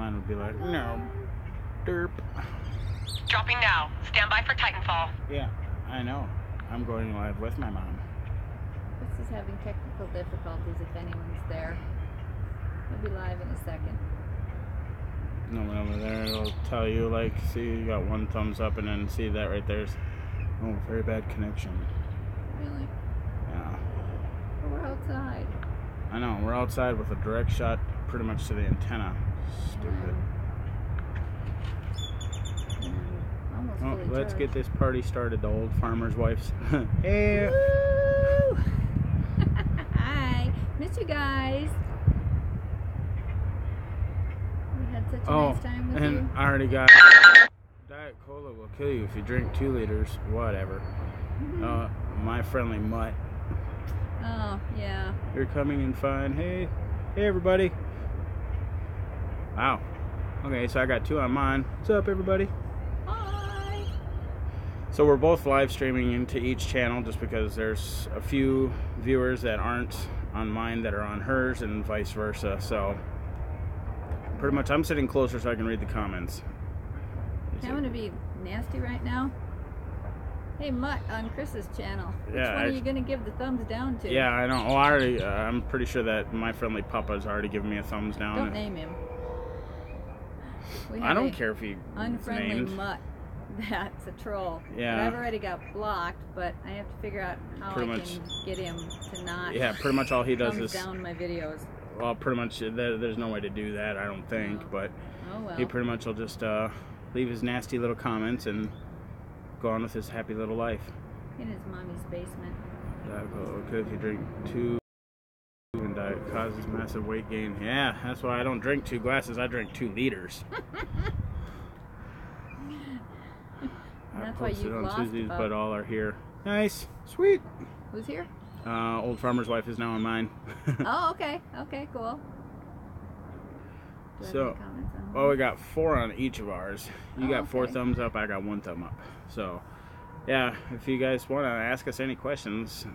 Mine would be like, no, derp. Dropping now. Stand by for Titanfall. Yeah, I know. I'm going live with my mom. Chris is having technical difficulties if anyone's there. He'll be live in a second. No one over there, it'll tell you, like, see, you got one thumbs up, and then see that right there's, oh, very bad connection. Really? Yeah. But we're outside. I know, we're outside with a direct shot pretty much to the antenna. Stupid. Almost Well, fully let's charged. get this party started, the old farmer's wives. Hey! Woo! Hi! Miss you guys! We had such a nice time with and you. I already got Diet Cola will kill you if you drink 2 liters, whatever. My friendly mutt. Oh, yeah. You're coming in fine. Hey everybody. Wow. Okay, so I got 2 on mine. What's up, everybody? Hi! So we're both live streaming into each channel just because there's a few viewers that aren't on mine that are on hers and vice versa. So pretty much I'm sitting closer so I can read the comments. I'm going to be nasty right now. Hey, Mutt on Chris's channel. Which one are you going to give the thumbs down to? Yeah, I know. Oh, I already, I'm pretty sure that my friendly Papa's already given me a thumbs down. Don't name him. I don't care if he unfriendly named. Mutt. That's a troll. Yeah. But I've already got blocked, but I have to figure out how I can get him to not. Yeah, pretty much all he does is down my videos. Well, pretty much there's no way to do that, I don't think. No. But well. He pretty much will just leave his nasty little comments and go on with his happy little life. In his mommy's basement. Okay, if you drink 2 and diet causes massive weight gain. Yeah, that's why I don't drink 2 glasses. I drink 2 liters. I posted on Tuesdays, but all are here. Nice, sweet. Who's here? Old farmer's wife is now on mine. Oh, okay. Okay, cool. So, well, we got 4 on each of ours. You got 4 thumbs up, I got 1 thumb up. So, yeah, if you guys want to ask us any questions,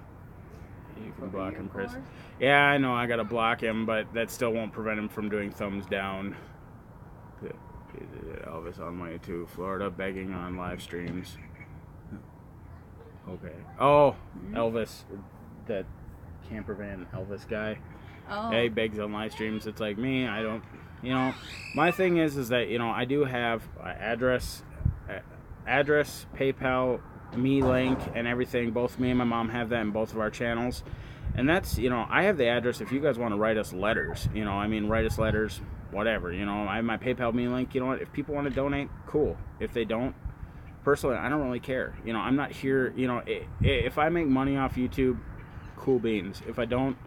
you can block him, Chris. Yeah, I know I got to block him, but that still won't prevent him from doing thumbs down. Elvis on way to Florida begging on live streams. Okay. Oh, Elvis, that camper van Elvis guy. Oh. Yeah, he begs on live streams. It's like me, I don't, you know, my thing is that, you know, I do have address, PayPal, me link, and everything. Both me and my mom have that in both of our channels. And that's, you know, I have the address if you guys want to write us letters. You know, I mean, write us letters, whatever. You know, I have my PayPal, me link. You know what? If people want to donate, cool. If they don't, personally, I don't really care. You know, I'm not here, you know, if I make money off YouTube, cool beans. If I don't,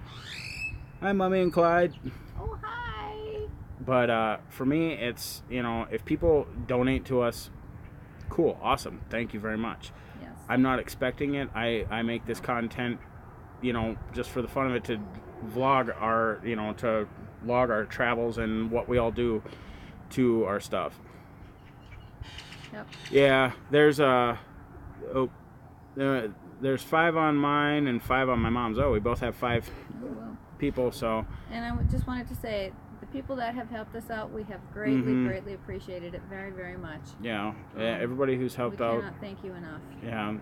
hi, Mummy and Clyde. Oh, hi. But for me, it's, you know, if people donate to us, cool, awesome. Thank you very much. Yes. I'm not expecting it. I make this content, you know, just for the fun of it, to vlog our, you know, to log our travels and what we all do to our stuff. Yep. Yeah, there's there's 5 on mine and 5 on my mom's. Oh, we both have 5 people, so. And I just wanted to say, the people that have helped us out, we have greatly appreciated it very, very much. Yeah, everybody who's helped out. We cannot thank you enough. Yeah,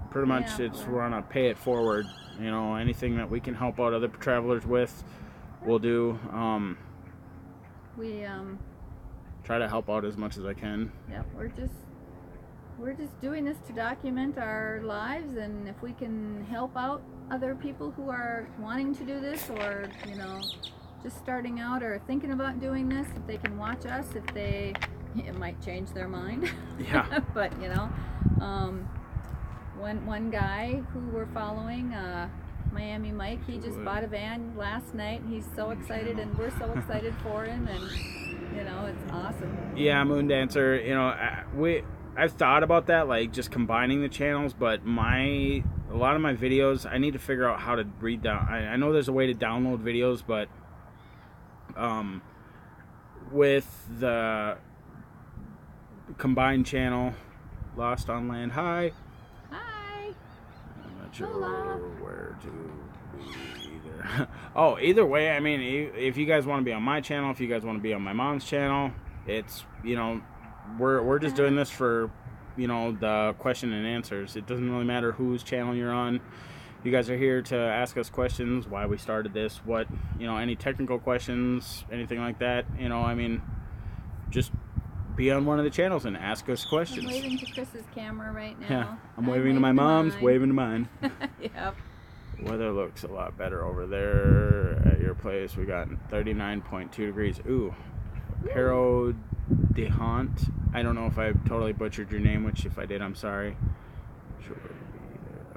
pretty much we're on a pay it forward. You know, anything that we can help out other travelers with, we'll do. We try to help out as much as I can. Yep, we're just doing this to document our lives, and if we can help out other people who are wanting to do this, or, you know, just starting out or thinking about doing this, if they can watch us, it might change their mind. Yeah. But, you know, one guy who we're following, Miami Mike, he just bought a van last night, and he's so excited, and we're so excited for him, and, you know, it's awesome. Yeah, Moon Dancer, you know, I've thought about that, like just combining the channels, but a lot of my videos, I need to figure out how to read down. I know there's a way to download videos, but with the combined channel, Lost on Land, hi. Hi. I'm not sure where to be either. Oh, either way, I mean, if you guys want to be on my channel, if you guys want to be on my mom's channel, it's, you know, we're just doing this for, you know, the question and answers. It doesn't really matter whose channel you're on. You guys are here to ask us questions, why we started this, what, you know, any technical questions, anything like that. You know, I mean, just be on one of the channels and ask us questions. I'm waving to Chris's camera right now. Yeah, I'm waving to my mom's, waving to mine. Yep. Weather looks a lot better over there at your place. We got 39.2 degrees. Ooh, Pero de Haunt. I don't know if I totally butchered your name, which if I did, I'm sorry. Sure.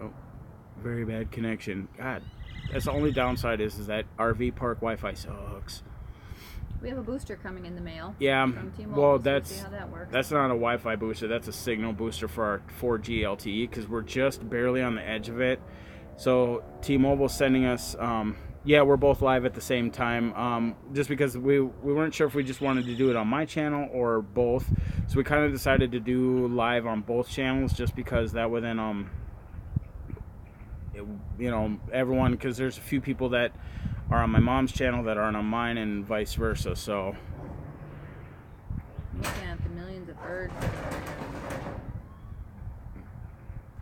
Oh, very bad connection. God, that's the only downside is that RV park Wi-Fi sucks. We have a booster coming in the mail. Yeah, from T-Mobile, well, so that's we'll see how that works. That's not a Wi-Fi booster. That's a signal booster for our 4G LTE because we're just barely on the edge of it. So T-Mobile sending us. Yeah, we're both live at the same time. Just because we weren't sure if we just wanted to do it on my channel or both, so we kind of decided to do live on both channels, just because that would then you know, everyone, because there's a few people that are on my mom's channel that aren't on mine, and vice versa. So looking at the millions of birds.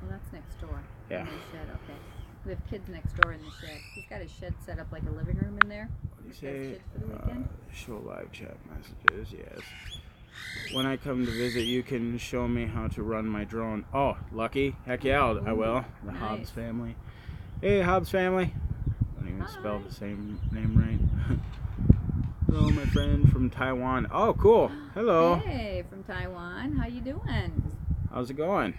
Well, that's next door. Yeah. In the shed, okay. We have kids next door in the shed. He's got his shed set up like a living room in there. What do you say? Kids for the weekend. Show live chat messages. Yes. When I come to visit, you can show me how to run my drone. Oh, lucky. Heck yeah, I will. The nice. Hobbs family. Hey, Hobbs family. I don't even spell the same name right. Hello, my friend from Taiwan. Oh, cool. Hello. Hey, from Taiwan. How you doing? How's it going?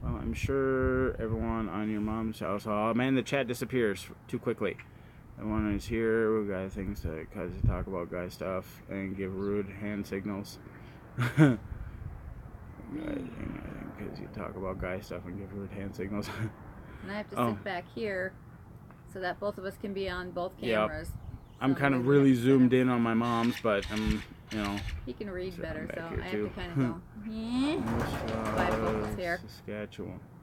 Well, I'm sure everyone on your mom's house. Oh, man, the chat disappears too quickly. Everyone is here. We got things to talk about guy stuff and give rude hand signals. Because you talk about guy stuff and give rude hand signals. And I have to sit back here so that both of us can be on both cameras. Yep. I'm kind of really zoomed in on my mom's, but I'm, you know. He can read better, so I have too. to kind of go, bifocals here.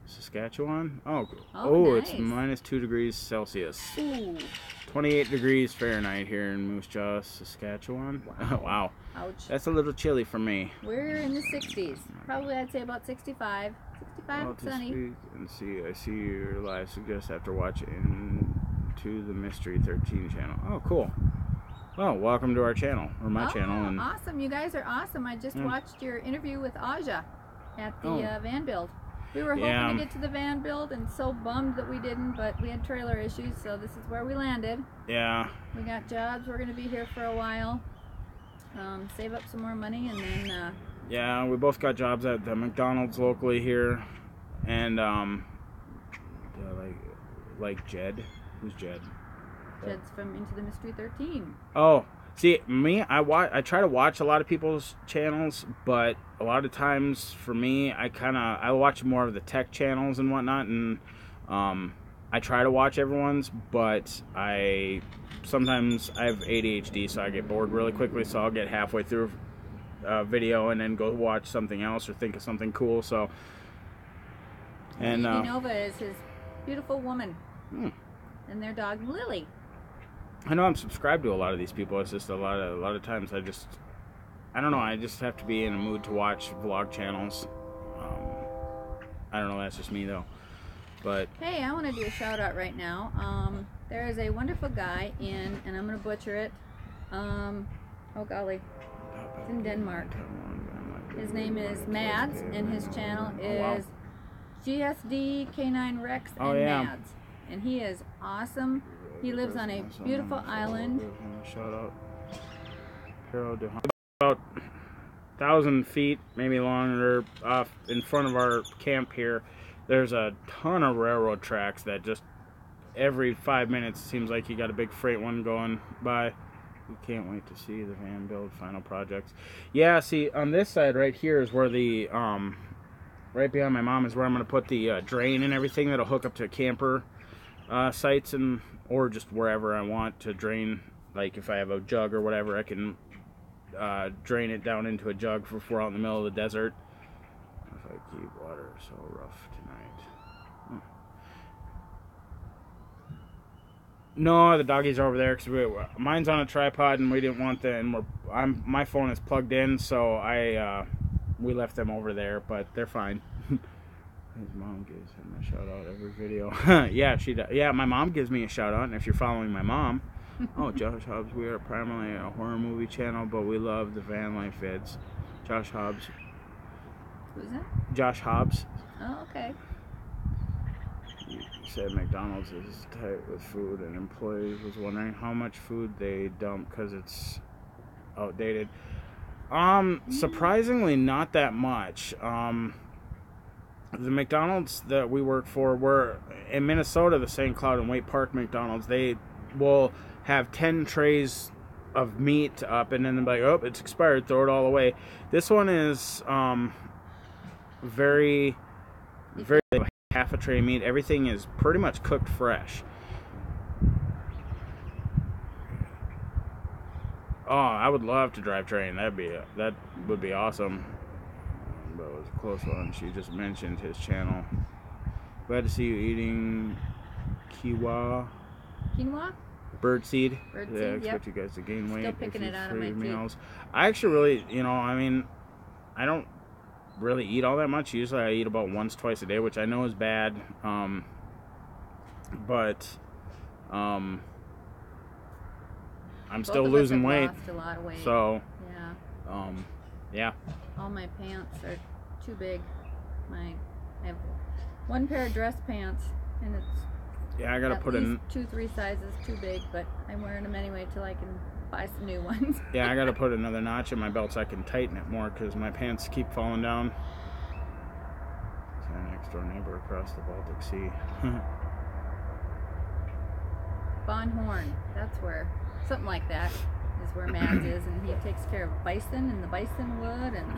Saskatchewan? Oh, nice. It's -2 degrees Celsius. Ooh. 28 degrees Fahrenheit here in Moose Jaw, Saskatchewan. Wow. Wow. Ouch. That's a little chilly for me. We're in the 60s. Probably I'd say about 65. 65, sunny. And see, I see your live suggest after watching to the Mystery 13 channel. Oh, cool. Well, welcome to our channel, or my channel. And awesome. You guys are awesome. I just watched your interview with Aja at the van build. We were hoping to get to the van build and so bummed that we didn't, but we had trailer issues, so this is where we landed. Yeah. We got jobs. We're going to be here for a while. Save up some more money and then... yeah, we both got jobs at the McDonald's locally here. And, like Jed. Who's Jed? Jed's from Into the Mystery 13. Oh, see, me, I try to watch a lot of people's channels, but a lot of times for me, I watch more of the tech channels and whatnot, and I try to watch everyone's, but sometimes I have ADHD, so I get bored really quickly, so I'll get halfway through a video and then go watch something else or think of something cool. So, and Nova is his beautiful woman. And their dog Lily. I know I'm subscribed to a lot of these people. It's just a lot of times I don't know. I just have to be in a mood to watch vlog channels. I don't know. That's just me though. But hey, I want to do a shout out right now. There is a wonderful guy in, and I'm gonna butcher it. Oh golly, it's in Denmark. His name is Mads, and his channel is GSD K9 Rex and Mads. And he is awesome. He lives on a beautiful island. Shout out. About 1,000 feet, maybe longer, off in front of our camp here. There's a ton of railroad tracks that just every 5 minutes seems like you got a big freight one going by. We can't wait to see the van build final projects. Yeah, see, on this side right here is where the right behind my mom is where I'm going to put the drain and everything that'll hook up to camper sites or just wherever I want to drain. Like if I have a jug or whatever, I can drain it down into a jug if we're out in the middle of the desert. If I keep water so rough tonight. No, the doggies are over there because mine's on a tripod and we didn't want the. And my phone is plugged in, so we left them over there, but they're fine. His mom gives him a shout out every video. Yeah, she does. Yeah, my mom gives me a shout out, and if you're following my mom, oh, Josh Hobbs, we are primarily a horror movie channel, but we love the van life vids. Josh Hobbs. Who's that? Josh Hobbs. Oh, okay. He said McDonald's is tight with food, and employees was wondering how much food they dump because it's outdated. Surprisingly, not that much. The McDonald's that we work for, were in Minnesota, the St. Cloud and Waite Park McDonald's. They will have 10 trays of meat up, and then they're like, oh, it's expired, throw it all away. This one is very half a tray of meat. Everything is pretty much cooked fresh. Oh, I would love to drive train. That would be awesome. That was a close one. She just mentioned his channel. Glad to see you eating quinoa. Quinoa? Birdseed. Birdseed, yeah, I expect yep. you guys to gain weight. Still picking it out of my meals. I actually really, I mean, I don't really eat all that much. Usually I eat about once, twice a day, which I know is bad. But I'm Both still of us losing have weight. lost a lot of weight. So, yeah. Yeah. All my pants are too big. I have one pair of dress pants, and it's Yeah, I gotta put in 2-3 sizes too big, but I'm wearing them anyway till I can buy some new ones. Yeah, I gotta put another notch in my belt so I can tighten it more because my pants keep falling down. It's our next door neighbor across the Baltic Sea. Von Horn, that's where, something like that is where Mads is, and he takes care of bison and the bison wood. And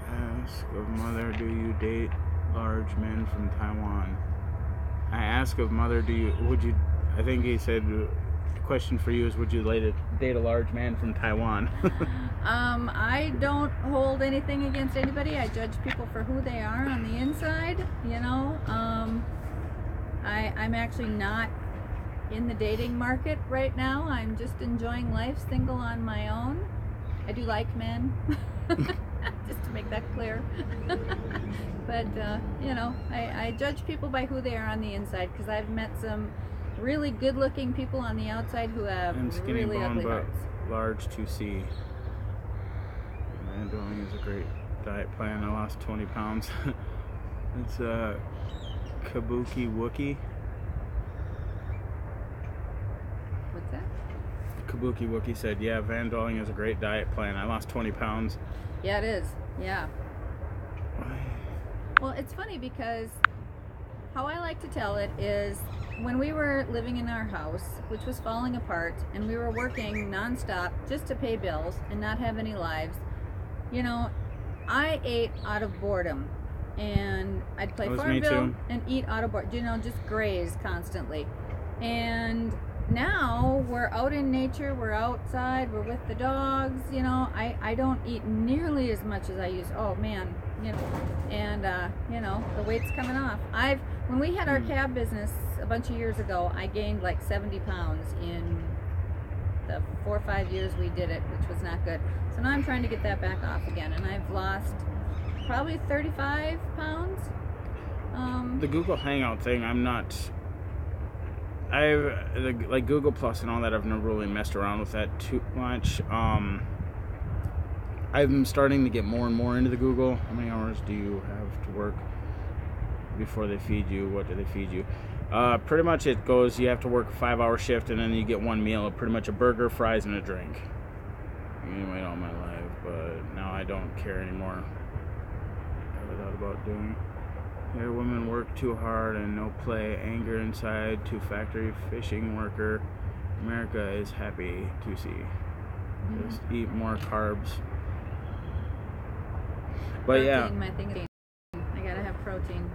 ask of mother, do you date large men from Taiwan? I ask of mother, I think he said, the question for you is, would you date a large man from Taiwan? I don't hold anything against anybody. I judge people for who they are on the inside, I'm actually not in the dating market right now. I'm just enjoying life single on my own. I do like men, just to make that clear. But, I judge people by who they are on the inside, because I've met some really good-looking people on the outside who have really ugly hearts. Large to see. Man, doing is a great diet plan. I lost 20 pounds. It's Kabuki Wookie. What's that? Kabuki Wookie said, yeah, Van Dolling is a great diet plan. I lost 20 pounds. Yeah, it is. Yeah. Well, it's funny because how I like to tell it is when we were living in our house, which was falling apart, and we were working nonstop just to pay bills and not have any lives, I ate out of boredom. And I'd play Farmville and eat out of boredom, just graze constantly. And now we're out in nature, we're outside, we're with the dogs, I don't eat nearly as much as I used. Oh man, and the weight's coming off. When we had our cab business a bunch of years ago, I gained like 70 pounds in the 4 or 5 years we did it, which was not good. So now I'm trying to get that back off again, and I've lost probably 35 pounds. The Google Hangout thing, like Google Plus and all that, I've never really messed around with that too much. I'm starting to get more and more into the Google. How many hours do you have to work before they feed you? What do they feed you? Pretty much it goes, you have to work a 5-hour shift, and then you get one meal, pretty much a burger, fries, and a drink. I gained weight all my life, but now I don't care anymore. Never thought about doing. Here, women work too hard and no play. Anger inside to factory fishing worker. America is happy to see. Just eat more carbs. But protein, yeah, my thing is, I gotta have protein.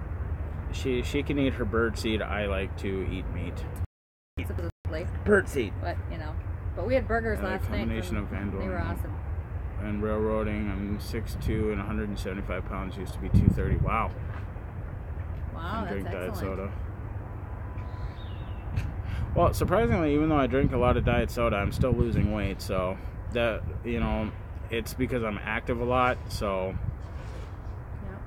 She can eat her birdseed. I like to eat meat. Supposedly. Birdseed. But but we had burgers last night. Combination of Van They were awesome. And railroading. I'm 6'2" and 175 pounds. Used to be 230. Wow. Wow, And that's drink diet excellent. soda. Well, surprisingly, even though I drink a lot of diet soda, I'm still losing weight. So that, you know, it's because I'm active a lot. So Yep.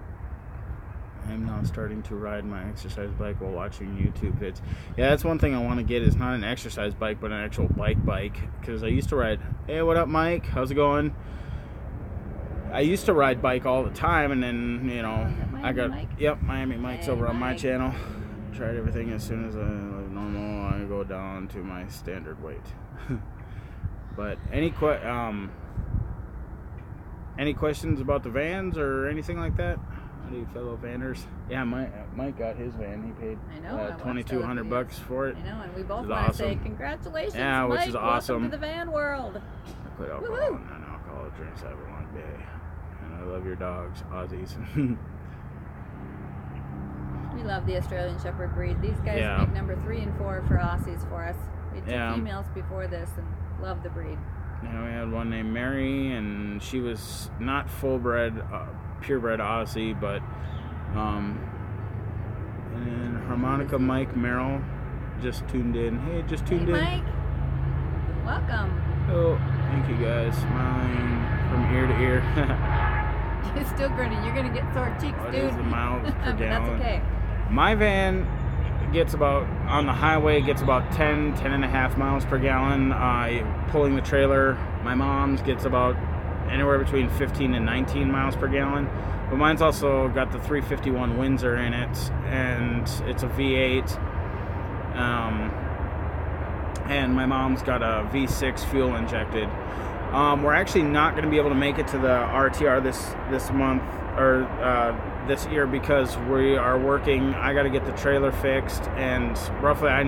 I'm now starting to ride my exercise bike while watching YouTube vids. Yeah, that's one thing I want to get, is not an exercise bike, but an actual bike. Because I used to ride. Hey, what up, Mike? How's it going? I used to ride bike all the time, and then, you know, I got Mike? Yep, Miami Mike's Hey, over on my Mike. channel. Tried everything. As soon as I live normal, I go down to my standard weight. But any questions about the vans or anything like that? How do you fellow vanners? Yeah, Mike got his van. He paid I know. I watched $2,200 bucks for it. I know, and we both Which is want to say awesome. congratulations, Yeah, which Mike. is awesome. Welcome to the van world. I quit alcohol Woohoo! and non-alcoholic drinks. Have a long day. And I love your dogs, Aussies. We love the Australian Shepherd breed. These guys Yeah. make number 3 and 4 for Aussies for us. We had 2 Yeah. females before this and love the breed. Yeah, we had one named Mary, and she was not full-bred, purebred Aussie, but, and Harmonica Mike Merrill just tuned in. Hey, just tuned in. Mike. Welcome. Oh, thank you guys. Smiling from ear to ear. You're still grinning. You're going to get sore cheeks, What dude. is the miles per But gallon? that's okay. My van gets about, on the highway, gets about 10 and a half miles per gallon. Pulling the trailer, my mom's gets about anywhere between 15 and 19 miles per gallon. But mine's also got the 351 Windsor in it, and it's a V8. And my mom's got a V6 fuel injected. We're actually not going to be able to make it to the RTR this month, or this year, because we are working. I got to get the trailer fixed, and roughly I'm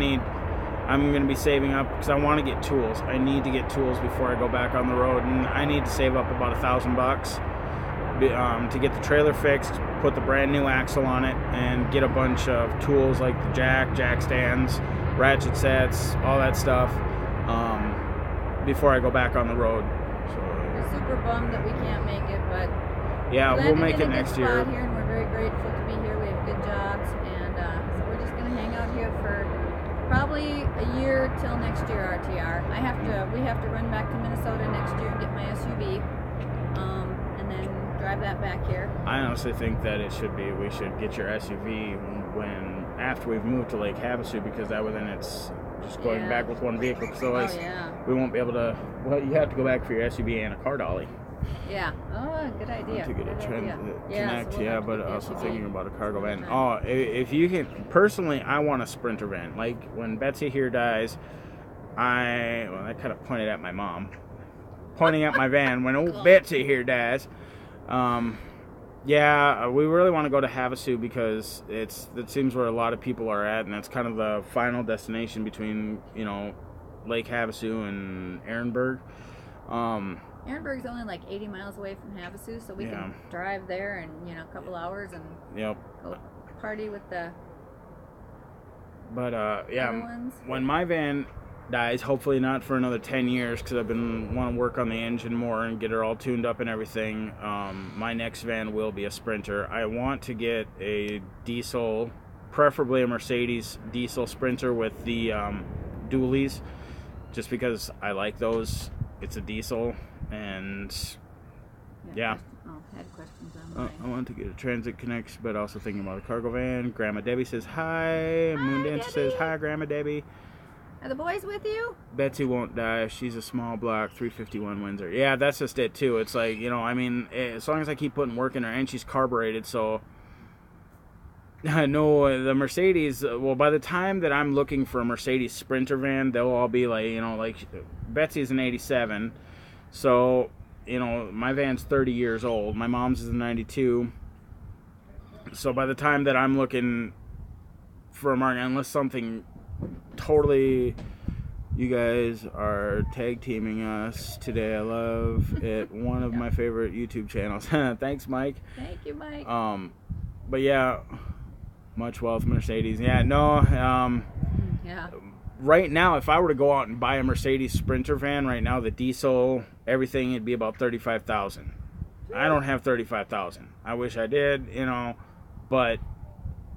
going to be saving up because I want to get tools. I need to get tools before I go back on the road, and I need to save up about $1,000 to get the trailer fixed, put the brand new axle on it, and get a bunch of tools like the jack stands, ratchet sets, all that stuff, before I go back on the road. So, We're super bummed that we can't make it, but yeah, we'll make it in a good next spot year. here, and we're very grateful to be here. We have good jobs, and so we're just going to hang out here for probably a year till next year RTR. We have to run back to Minnesota next year and get my SUV, and then drive that back here. I honestly think that we should get your SUV after we've moved to Lake Havasu, because that way then it's just going Yeah. back with one vehicle. So Oh yeah, we won't be able to. Well, you have to go back for your SUV and a car dolly yeah. Oh, good idea. to get a Good idea. Connect. Yeah, so we'll have to But get the also SUV. thinking about a cargo van. Okay. Oh, if you can, personally, I want a Sprinter van. Like when Betsy here dies, I kind of pointed at my mom, pointing at my van when old Betsy here dies. Yeah, we really want to go to Havasu because it seems where a lot of people are at, and that's kind of the final destination between, you know, Lake Havasu and Ehrenberg. Ehrenberg's only like 80 miles away from Havasu, so we Yeah. can drive there in a couple hours and Yep. go party with the But yeah, other ones. when my van dies, hopefully not for another 10 years, because I've been want to work on the engine more and get her all tuned up and everything. My next van will be a Sprinter. I want to get a diesel, preferably a Mercedes diesel Sprinter with the dualies, just because I like those. It's a diesel, and yeah. Had questions on I want to get a Transit Connects, but also thinking about a cargo van. Grandma Debbie says hi. Moon Dancer says Debbie. hi, Grandma Debbie. Are the boys with you? Betsy won't die. She's a small block, 351 Windsor. Yeah, that's just it too. It's like, you know, I mean, as long as I keep putting work in her, and she's carbureted, so no, the Mercedes. Well, by the time that I'm looking for a Mercedes Sprinter van, they'll all be like, you know, like Betsy's an '87, so you know my van's 30 years old. My mom's is a '92. So by the time that I'm looking for a market, unless something totally, you guys are tag teaming us today. I love it. One of my favorite YouTube channels. Thanks, Mike. Thank you, Mike. But yeah, much wealth, Mercedes. Yeah, no. Yeah. Right now, if I were to go out and buy a Mercedes Sprinter van right now, the diesel, everything, it'd be about $35,000. I don't have $35,000. I wish I did, you know, but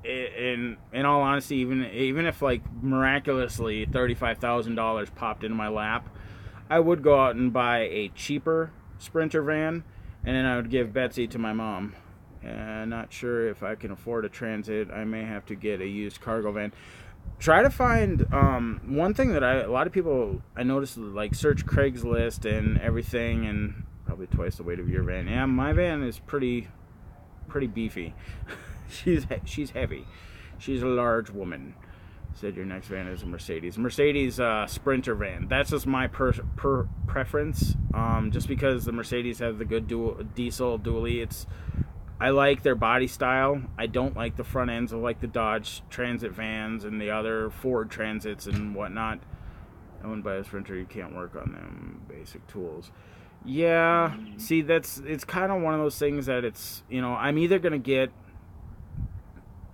in all honesty, even if like miraculously $35,000 popped into my lap, I would go out and buy a cheaper Sprinter van, and then I would give Betsy to my mom. Not sure if I can afford a Transit. I may have to get a used cargo van. Try to find one thing that a lot of people I noticed, like, search Craigslist and everything, and probably twice the weight of your van. Yeah, my van is pretty beefy. she's heavy. She's a large woman. Said your next van is a Mercedes Sprinter van. That's just my preference. Just because the Mercedes has the good diesel dually. I like their body style. I don't like the front ends of like the Dodge Transit vans and the other Ford Transits and whatnot. I wouldn't buy a Sprinter. You can't work on them basic tools. Yeah, see, it's kind of one of those things that it's, I'm either gonna get.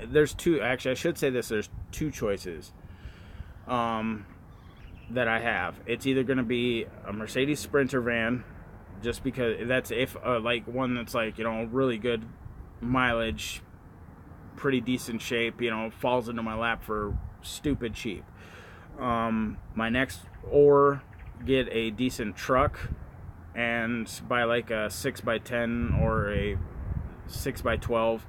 There's two. Actually, I should say this. There's two choices that I have. It's either gonna be a Mercedes Sprinter van, just because that's if like one that's like really good mileage, pretty decent shape, falls into my lap for stupid cheap. My next, or get a decent truck and buy like a 6x10 or a 6x12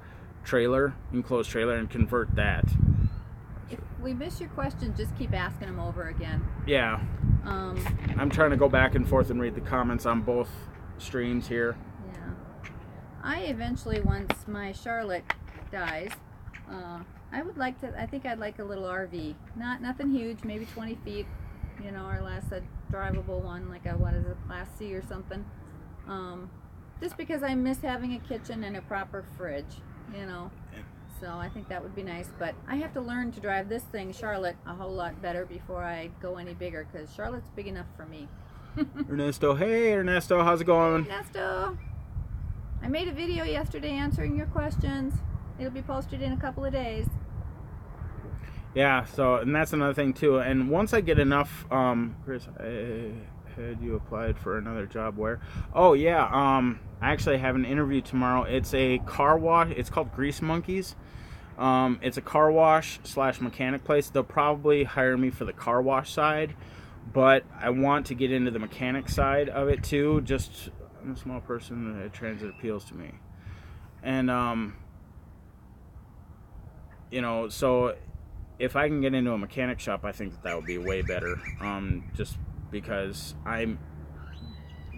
trailer, enclosed trailer, and convert that. If we miss your question, just keep asking them over again. Yeah. I'm trying to go back and forth and read the comments on both streams here. Yeah. I eventually, once my Charlotte dies, I think I'd like a little RV. Nothing huge, maybe 20 feet, or less, a drivable one, like a Class C or something. Just because I miss having a kitchen and a proper fridge, So I think that would be nice, but I have to learn to drive this thing, Charlotte, a whole lot better before I go any bigger, because Charlotte's big enough for me. Ernesto, hey Ernesto, how's it going? Ernesto, I made a video yesterday answering your questions. It'll be posted in a couple of days. Yeah, so, and that's another thing too, and once I get enough, Chris, had you applied for another job where? Oh yeah, I actually have an interview tomorrow. It's a car wash. It's called Grease Monkeys. It's a car wash / mechanic place. They'll probably hire me for the car wash side, but I want to get into the mechanic side of it too. Just, I'm a small person. Transit appeals to me, and so if I can get into a mechanic shop, I think that would be way better. Just because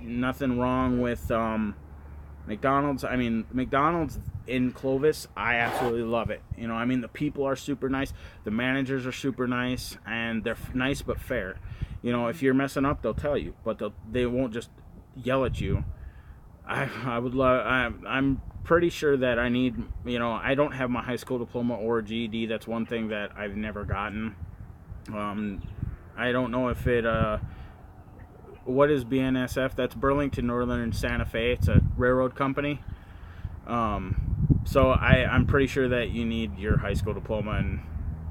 nothing wrong with McDonald's. I mean, McDonald's in Clovis, I absolutely love it. The people are super nice, the managers are super nice, and they're nice but fair. If you're messing up, they'll tell you, but they won't just yell at you. I would love. I'm pretty sure that I need. I don't have my high school diploma or GED. That's one thing that I've never gotten. I don't know if it. What is BNSF? That's Burlington Northern Santa Fe. It's a railroad company. So I'm pretty sure that you need your high school diploma, and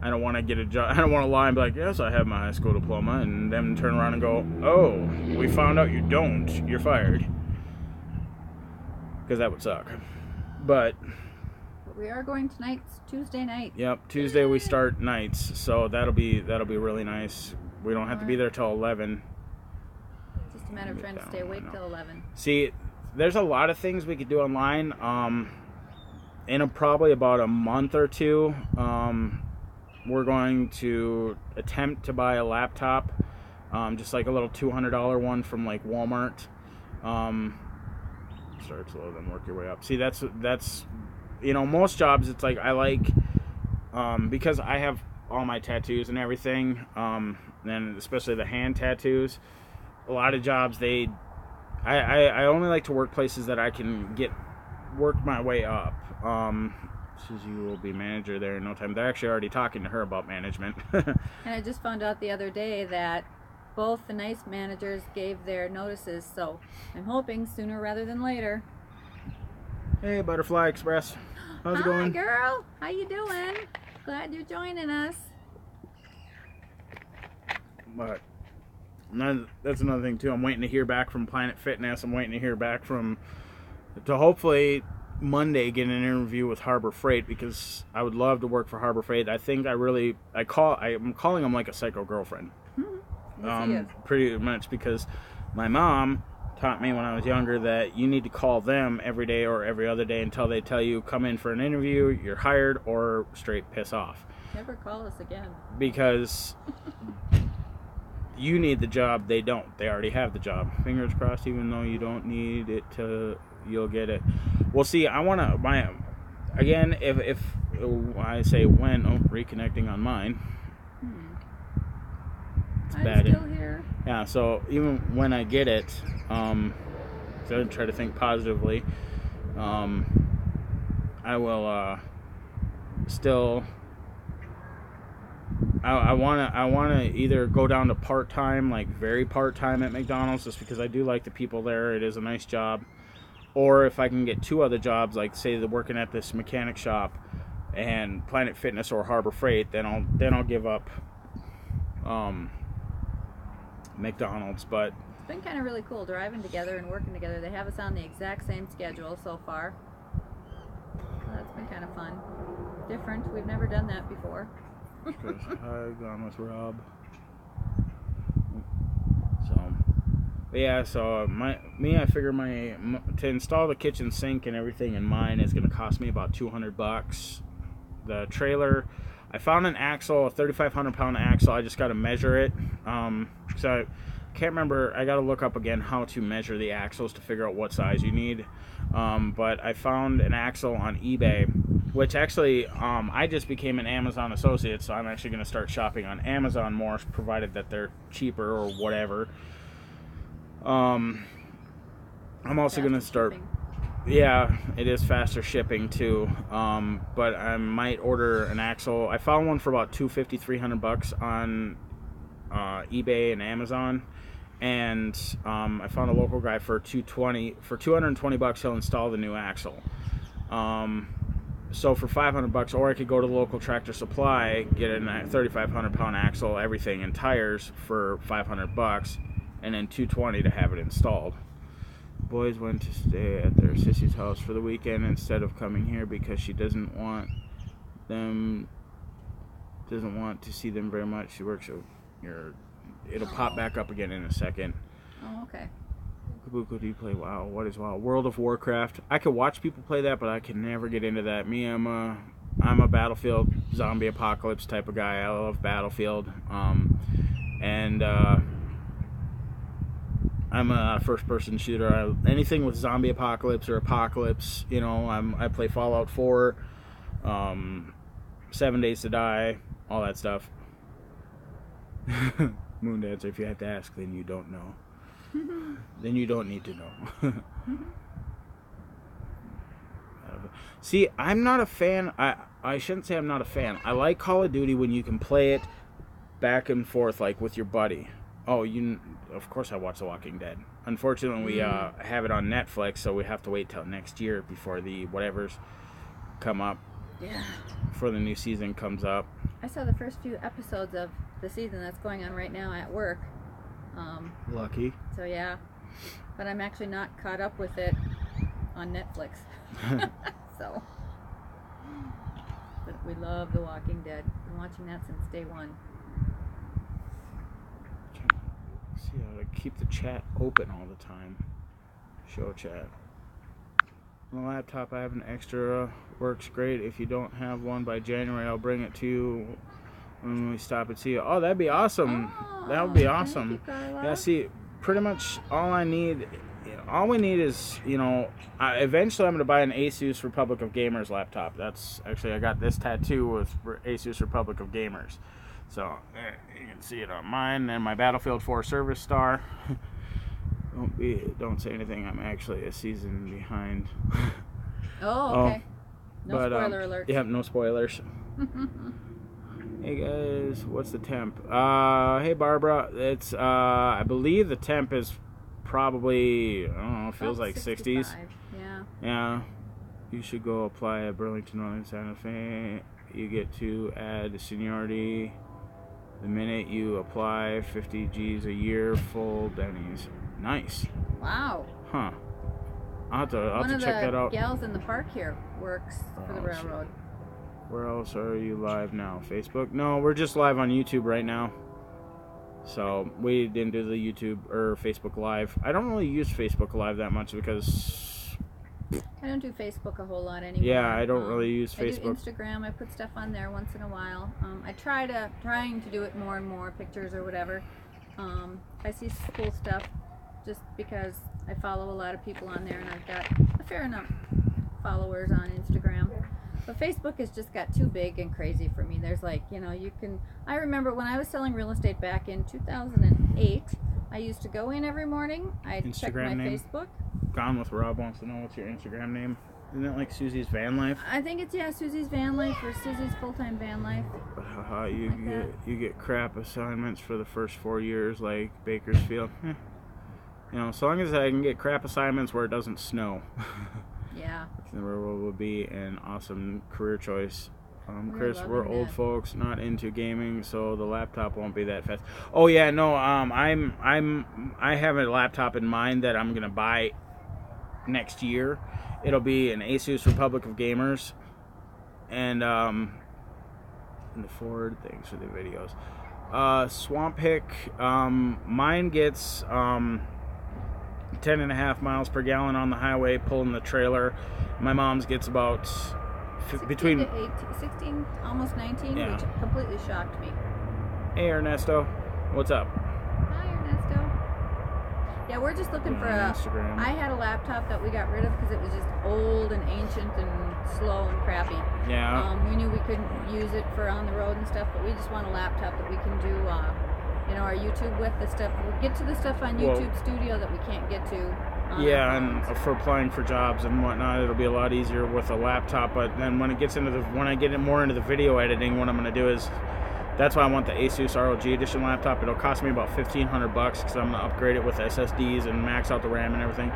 I don't want to get a job. I don't want to lie and be like, yes, I have my high school diploma, and then turn around and go, oh, we found out you don't. You're fired. Because that would suck. But we are going tonight, Tuesday night. Yep, Tuesday we start nights, so that'll be really nice. We don't have to be there till 11. Just a matter of trying to stay awake till 11. See, there's a lot of things we could do online. In probably about a month or two, we're going to attempt to buy a laptop, just like a little $200 one from like Walmart. Start slow, then work your way up. See, that's most jobs, it's like I like, because I have all my tattoos and everything, and especially the hand tattoos. A lot of jobs, I only like to work places that I can work my way up. Susie will be manager there in no time. They're actually already talking to her about management. And I just found out the other day that both the nice managers gave their notices, so I'm hoping sooner rather than later. Hey, Butterfly Express. How's it going? Hi, girl. How you doing? Glad you're joining us. But that's another thing too. I'm waiting to hear back from Planet Fitness. I'm waiting to hear back to hopefully Monday get an interview with Harbor Freight because I would love to work for Harbor Freight. I think I'm calling them like a psycho girlfriend. Yes, he is. Pretty much because my mom taught me when I was younger that you need to call them every day or every other day until they tell you come in for an interview, you're hired, or straight piss off. Never call us again. Because you need the job, they don't. They already have the job. Fingers crossed, even though you don't need it you'll get it. Well, see, I want to, again, if I say when, reconnecting on mine. It's I'm bad. still here. Yeah, so even when I get it, so I try to think positively, I will still, I want to either go down to part-time, like very part-time at McDonald's, just because I do like the people there. It is a nice job. Or if I can get 2 other jobs, like say they're working at this mechanic shop and Planet Fitness or Harbor Freight, then I'll give up McDonald's. But it's been kind of really cool driving together and working together. They have us on the exact same schedule so far. So that's been kind of fun. Different. We've never done that before. I've gone with Rob. So, but yeah. So I figure to install the kitchen sink and everything in mine is going to cost me about $200. The trailer, I found an axle, a 3,500 pound axle. I just got to measure it. So I can't remember. I got to look up again how to measure the axles to figure out what size you need. But I found an axle on eBay, which actually I just became an Amazon associate, so I'm actually going to start shopping on Amazon more, provided that they're cheaper or whatever. I'm also going to start. Shipping. Yeah, it is faster shipping too. But I might order an axle. I found one for about $250, $300 on eBay and Amazon, and I found a local guy for $220. He'll install the new axle. So for $500, or I could go to the local Tractor Supply, get a 3,500 pound axle, everything, and tires for $500, and then $220 to have it installed. Boys went to stay at their sissy's house for the weekend instead of coming here because she doesn't want to see them very much. She works it'll pop back up again in a second. Oh, okay. Kabuko, do you play WoW? What is WoW? World of Warcraft. I could watch people play that, but I can never get into that. I'm a Battlefield zombie apocalypse type of guy. I love Battlefield. And I'm a first-person shooter. Anything with zombie apocalypse or apocalypse, I play Fallout 4, 7 Days to Die, all that stuff. Moondancer, if you have to ask, then you don't know. Then you don't need to know. See, I'm not a fan. I shouldn't say I'm not a fan. I like Call of Duty when you can play it back and forth, like with your buddy. Oh, of course I watch The Walking Dead. Unfortunately, we have it on Netflix, so we have to wait till next year before the whatevers come up. Yeah. Before the new season comes up. I saw the first few episodes of the season that's going on right now at work. Lucky. So yeah, but I'm actually not caught up with it on Netflix. So, but we love The Walking Dead. Been watching that since day one. See how to keep the chat open all the time. Show chat. On the laptop I have an extra. Works great. If you don't have one by January, I'll bring it to you when we stop and see you. Oh, that'd be awesome. That would be awesome. Thank you, Carla. Yeah, see, pretty much all we need is, eventually I'm going to buy an Asus Republic of Gamers laptop. That's actually, I got this tattoo with Asus Republic of Gamers. So, you can see it on mine, and my Battlefield 4 service star. Don't say anything, I'm actually a season behind. Oh, okay. No spoiler alert. Yeah, no spoilers. Hey guys, what's the temp? Hey Barbara, it's I believe the temp is probably, I don't know, feels like 60s. Yeah. Yeah. You should go apply at Burlington Northern Santa Fe. You get to add seniority the minute you apply. 50 G's a year, full Denny's. Nice. Wow. Huh. I'll have to One of check that the out. gals in the park here works for the railroad. Where else are you live now? Facebook? No, we're just live on YouTube right now. So we didn't do the YouTube or Facebook Live. I don't really use Facebook Live that much because I don't do Facebook a whole lot anymore. yeah, I don't really use Facebook. I do Instagram. I put stuff on there once in a while. I trying to do it more and more, pictures or whatever. I see cool stuff just because I follow a lot of people on there, and I've got a fair enough followers on Instagram. But Facebook has just got too big and crazy for me. There's like, you know, I remember when I was selling real estate back in 2008, I used to go in every morning. I'd check my name? Facebook. Gone with Rob wants to know what's your Instagram name. Isn't it like Susie's Van Life? I think it's, yeah, Susie's Van Life or Susie's Full-Time Van Life. You get crap assignments for the first 4 years like Bakersfield. You know, as long as I can get crap assignments where it doesn't snow. Yeah. The railroad would be an awesome career choice. Chris, loving we're old that. folks, not into gaming, so the laptop won't be that fast. Oh yeah, no, I have a laptop in mind that I'm gonna buy next year. It'll be an Asus Republic of Gamers, and the Ford. Thanks for the videos. Swamp Hick. Mine gets 10.5 miles per gallon on the highway pulling the trailer. My mom's gets about 16 to 18, 16, almost 19, Yeah. which completely shocked me. Hey Ernesto, what's up? Hi, Ernesto. Yeah, we're just looking for a... Instagram. I had a laptop that we got rid of because it was just old and ancient and slow and crappy. Yeah. We knew we couldn't use it for on the road and stuff, but we just want a laptop that we can do, you know, our YouTube with the stuff. We'll get to the stuff on YouTube Studio that we can't get to. Yeah, and for applying for jobs and whatnot, it'll be a lot easier with a laptop. But then when it gets into when I get it more into the video editing, what I'm going to do is, that's why I want the Asus ROG Edition laptop. It'll cost me about $1,500 because I'm going to upgrade it with SSDs and max out the RAM and everything.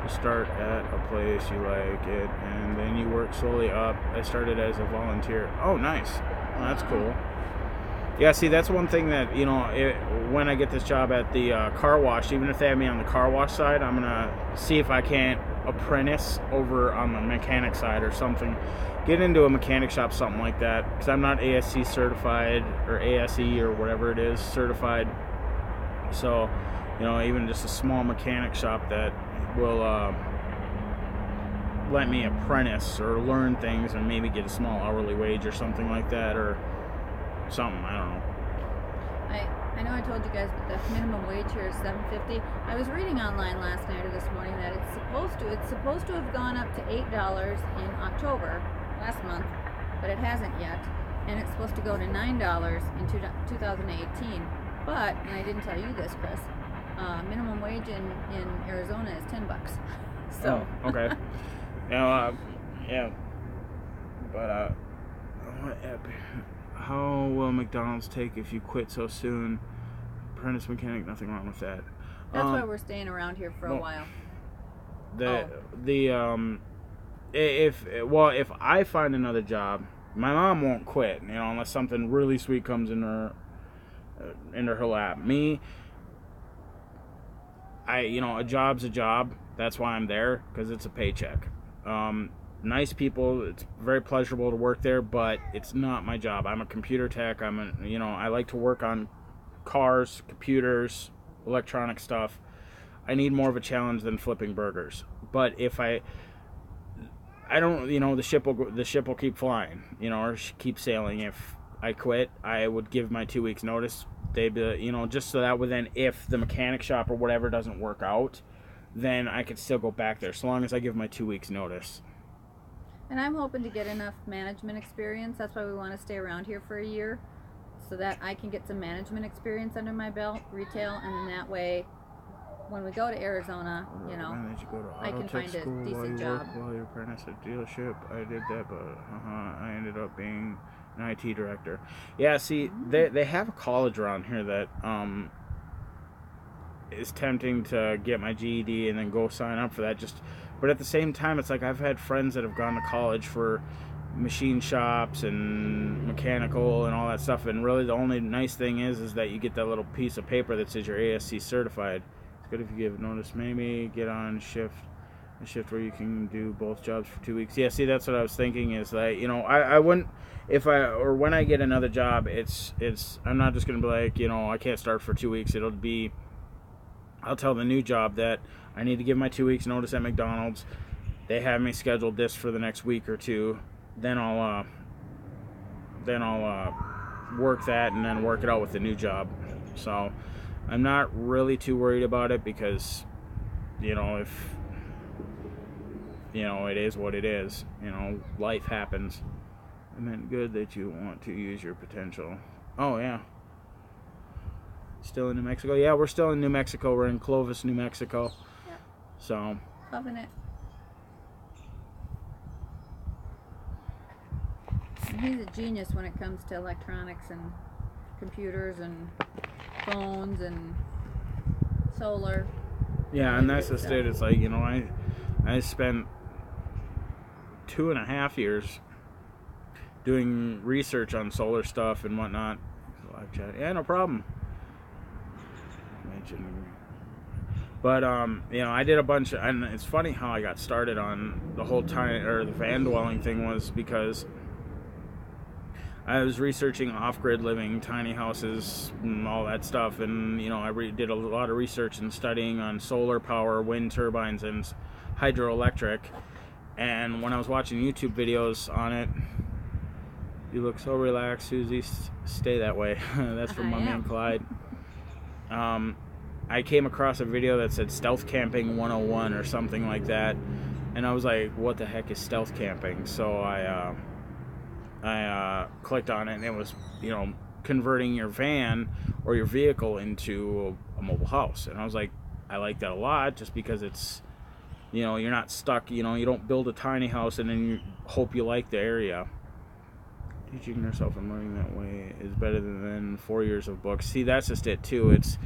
You start at a place you like it, and then you work slowly up. I started as a volunteer. Oh, nice. Well, that's cool. Yeah, see, that's one thing that, you know, when I get this job at the car wash, even if they have me on the car wash side, I'm going to see if I can't apprentice over on the mechanic side or something. Get into a mechanic shop, something like that, because I'm not ASC certified or ASE or whatever it is certified. So, you know, even just a small mechanic shop that will let me apprentice or learn things and maybe get a small hourly wage or something like that, or something, I don't know. I know I told you guys, but the minimum wage here is $7.50. I was reading online last night or this morning that it's supposed to have gone up to $8 in October last month, but it hasn't yet, and it's supposed to go to $9 in 2018. But, and I didn't tell you this, Chris, minimum wage in Arizona is $10. So. Oh, okay. Yeah, but how will McDonald's take if you quit so soon? Apprentice mechanic, nothing wrong with that. That's why we're staying around here for a while. If I find another job, my mom won't quit, you know, unless something really sweet comes into her lap. Me, you know, a job's a job. That's why I'm there, because it's a paycheck. Nice people. It's very pleasurable to work there, but it's not my job. I'm a computer tech. I like to work on cars, computers, electronic stuff. I need more of a challenge than flipping burgers. But if I don't, you know, the ship will keep flying, you know, or keep sailing. If I quit, I would give my 2 weeks notice. They'd be, you know, just so that then if the mechanic shop or whatever doesn't work out, then I could still go back there, so long as I give my 2 weeks notice. And I'm hoping to get enough management experience. That's why we want to stay around here for a year, so that I can get some management experience under my belt, retail, and then that way, when we go to Arizona, you know, I can find a decent job. While you apprentice at dealership, I did that, but I ended up being an IT director. Yeah, see, they have a college around here that is tempting to get my GED and then go sign up for that. But at the same time, it's like I've had friends that have gone to college for machine shops and mechanical and all that stuff, and really the only nice thing is that you get that little piece of paper that says you're ASC certified. It's good if you give notice. Maybe get on shift a shift where you can do both jobs for 2 weeks. Yeah, see, that's what I was thinking. Is that, you know, I wouldn't, if I, or when I get another job, it's I'm not just gonna be like, you know, I can't start for 2 weeks. It'll be, I'll tell the new job that I need to give my 2 weeks notice at McDonald's. They have me scheduled this for the next week or two. Then I'll work that and then work it out with the new job. So I'm not really too worried about it because, you know, if, you know, it is what it is. You know, life happens. I meant good that you want to use your potential. Oh, yeah. Still in New Mexico? Yeah, we're still in New Mexico. We're in Clovis, New Mexico. Yep. So. Loving it. And he's a genius when it comes to electronics and computers and phones and solar. Yeah, and that's just it. It's like, you know, I spent 2.5 years doing research on solar stuff and whatnot. Live chat. Yeah, no problem. But you know, I did a bunch of, and it's funny how I got started on the whole time, or the van dwelling thing, was because I was researching off-grid living, tiny houses, and all that stuff, and you know, I did a lot of research and studying on solar power, wind turbines, and hydroelectric. And when I was watching YouTube videos on it, you look so relaxed, Susie. Stay that way. That's from Mummy and Clyde. I came across a video that said stealth camping 101 or something like that, and I was like, what the heck is stealth camping? So I clicked on it, and it was, you know, converting your van or your vehicle into a mobile house. And I was like, I like that a lot, just because it's, you know, you're not stuck, you know, you don't build a tiny house and then you hope you like the area. Teaching yourself and learning that way is better than 4 years of books. See, that's just it too. It's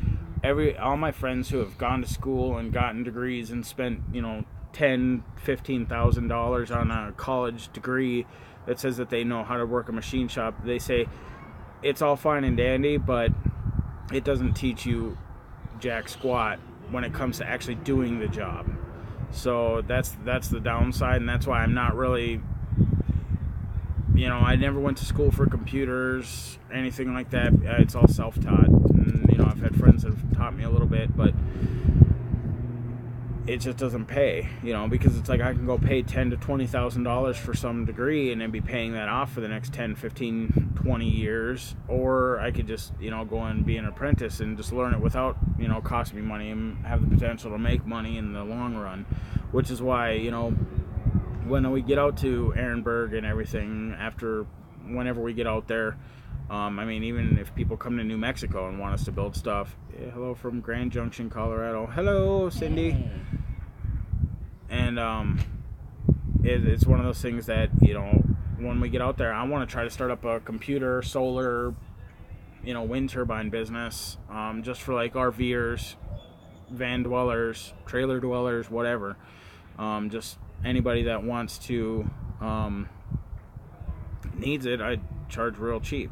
all my friends who have gone to school and gotten degrees and spent, you know, $10,000-$15,000 on a college degree that says that they know how to work a machine shop. They say it's all fine and dandy, but it doesn't teach you jack squat when it comes to actually doing the job. So that's the downside, and that's why I'm not really, you know, I never went to school for computers, anything like that. It's all self-taught. And, you know, I've had friends that have taught me a little bit, but it just doesn't pay, you know, because it's like I can go pay $10,000 to $20,000 for some degree and then be paying that off for the next 10, 15, 20 years. Or I could just, you know, go and be an apprentice and just learn it without, you know, cost me money and have the potential to make money in the long run. Which is why, you know, when we get out to Ehrenberg and everything, whenever we get out there, I mean, even if people come to New Mexico and want us to build stuff. Yeah, hello from Grand Junction, Colorado. Hello, Cindy. Hey. And it's one of those things that, you know, when we get out there, I want to try to start up a computer, solar, you know, wind turbine business, just for like RVers, van dwellers, trailer dwellers, whatever. Just anybody that wants to, needs it, I charge real cheap.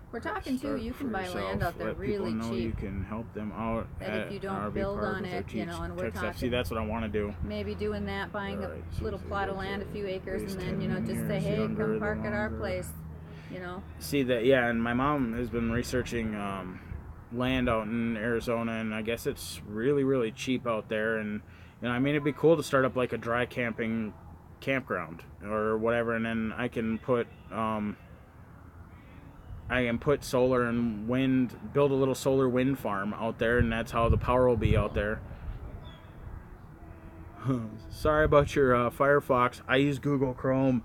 We're talking too, you can buy land out there really cheap. You can help them out. That if you don't build on it, you know, and we're talking. See, that's what I want to do. Maybe doing that, buying a little plot of land, a few acres, and then, you know, just say, hey, come park at our place, you know. See that, yeah, and my mom has been researching land out in Arizona, and I guess it's really, really cheap out there. And, you know, I mean, it'd be cool to start up like a dry campground or whatever, and then I can put solar and wind, build a little solar wind farm out there, and that's how the power will be out there. Sorry about your Firefox. I use Google Chrome.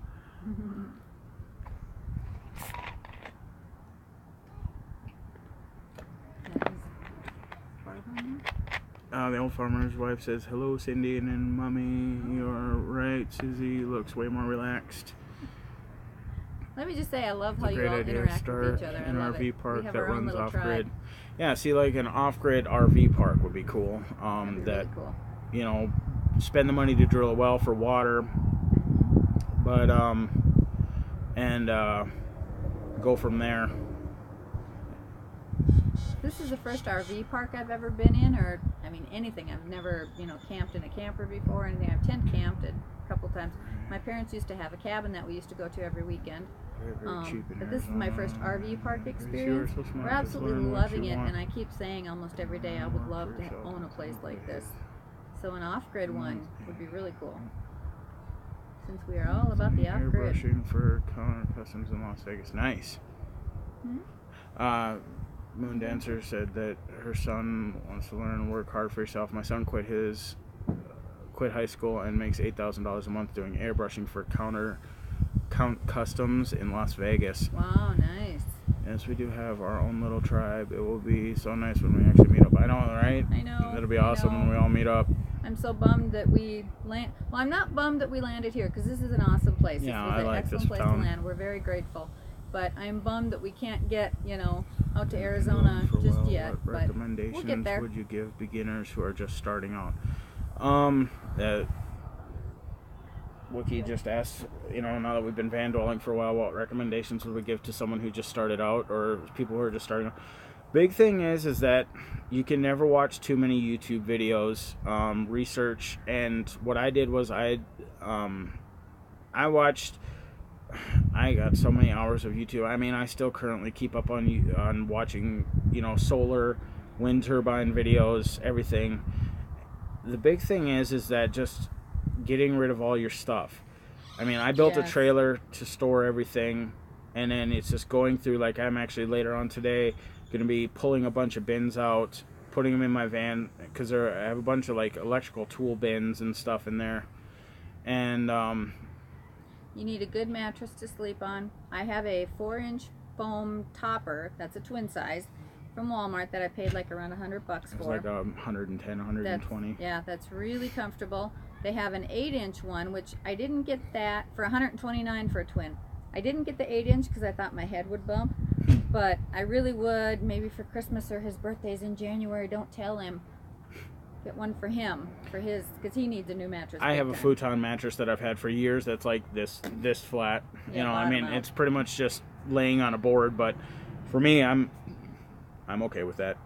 The old farmer's wife says, hello, Cindy, and then Mommy, you're right. Susie looks way more relaxed. Let me just say, I love how you all interact with each other. An RV park that runs off-grid. Yeah, see, like an off-grid RV park would be cool. Really cool. You know, spend the money to drill a well for water, but and go from there. This is the first RV park I've ever been in, or I mean anything. I've never, you know, camped in a camper before or anything. I've tent camped a couple times. My parents used to have a cabin that we used to go to every weekend. Very cheap in But this is my first RV park experience. So smart, We're just absolutely learn what loving you it, want. and I keep saying almost every day I would love to own a place like this. So an off-grid one would be really cool. Since we are all about the off-grid. Airbrushing for counter customs in Las Vegas. Nice. Moon Dancer said that her son wants to learn and work hard for himself. My son quit high school and makes $8,000 a month doing airbrushing for count customs in Las Vegas. Wow, nice. Yes, we do have our own little tribe. It will be so nice when we actually meet up. I know, right? I know. It'll be awesome when we all meet up. I'm so bummed that we land. Well, I'm not bummed that we landed here because this is an awesome place. Yeah, this was I an like excellent this place town. to land. We're very grateful. But I'm bummed that we can't get, you know, out to Arizona just yet. What But recommendations we'll get there. would you give beginners who are just starting out? Wiki just asked, you know, now that we've been van dwelling for a while, what recommendations would we give to someone who just started out or people who are just starting out? Big thing is that you can never watch too many YouTube videos, research, and what I did was I got so many hours of YouTube. I mean, I still currently keep up on watching, you know, solar, wind turbine videos, everything. The big thing is that just getting rid of all your stuff. I mean, I built a trailer to store everything, and then it's just going through, like I'm actually later on today going to be pulling a bunch of bins out, putting them in my van, because I have a bunch of like electrical tool bins and stuff in there. And you need a good mattress to sleep on. I have a 4-inch foam topper that's a twin size from Walmart that I paid like around $100 for. It's like 110, 120. That's really comfortable. They have an 8-inch one, which I didn't get that for $129 for a twin. I didn't get the 8-inch because I thought my head would bump, but I really would, maybe for Christmas or his birthday's in January. Don't tell him. Get one for him, because he needs a new mattress. I have a futon mattress that I've had for years that's like this flat. Yeah, you know, I mean, out. it's pretty much just laying on a board, but for me, I'm okay with that.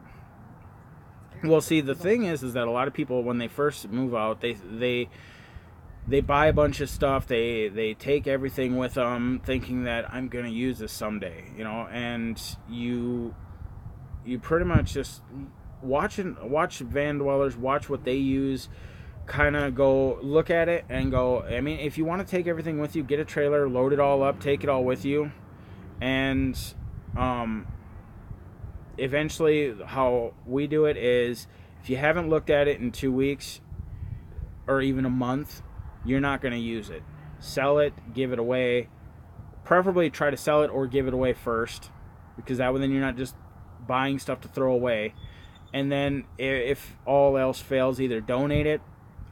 Well, see, the thing is that a lot of people, when they first move out, they buy a bunch of stuff, they take everything with them, thinking that I'm gonna use this someday, you know, and you pretty much just watch van dwellers, watch what they use, kind of go look at it and go, I mean, if you want to take everything with you, get a trailer, load it all up, take it all with you, and eventually how we do it is, if you haven't looked at it in 2 weeks or even a month, you're not going to use it. Sell it, give it away. Preferably try to sell it or give it away first, because that way then you're not just buying stuff to throw away. And then if all else fails, either donate it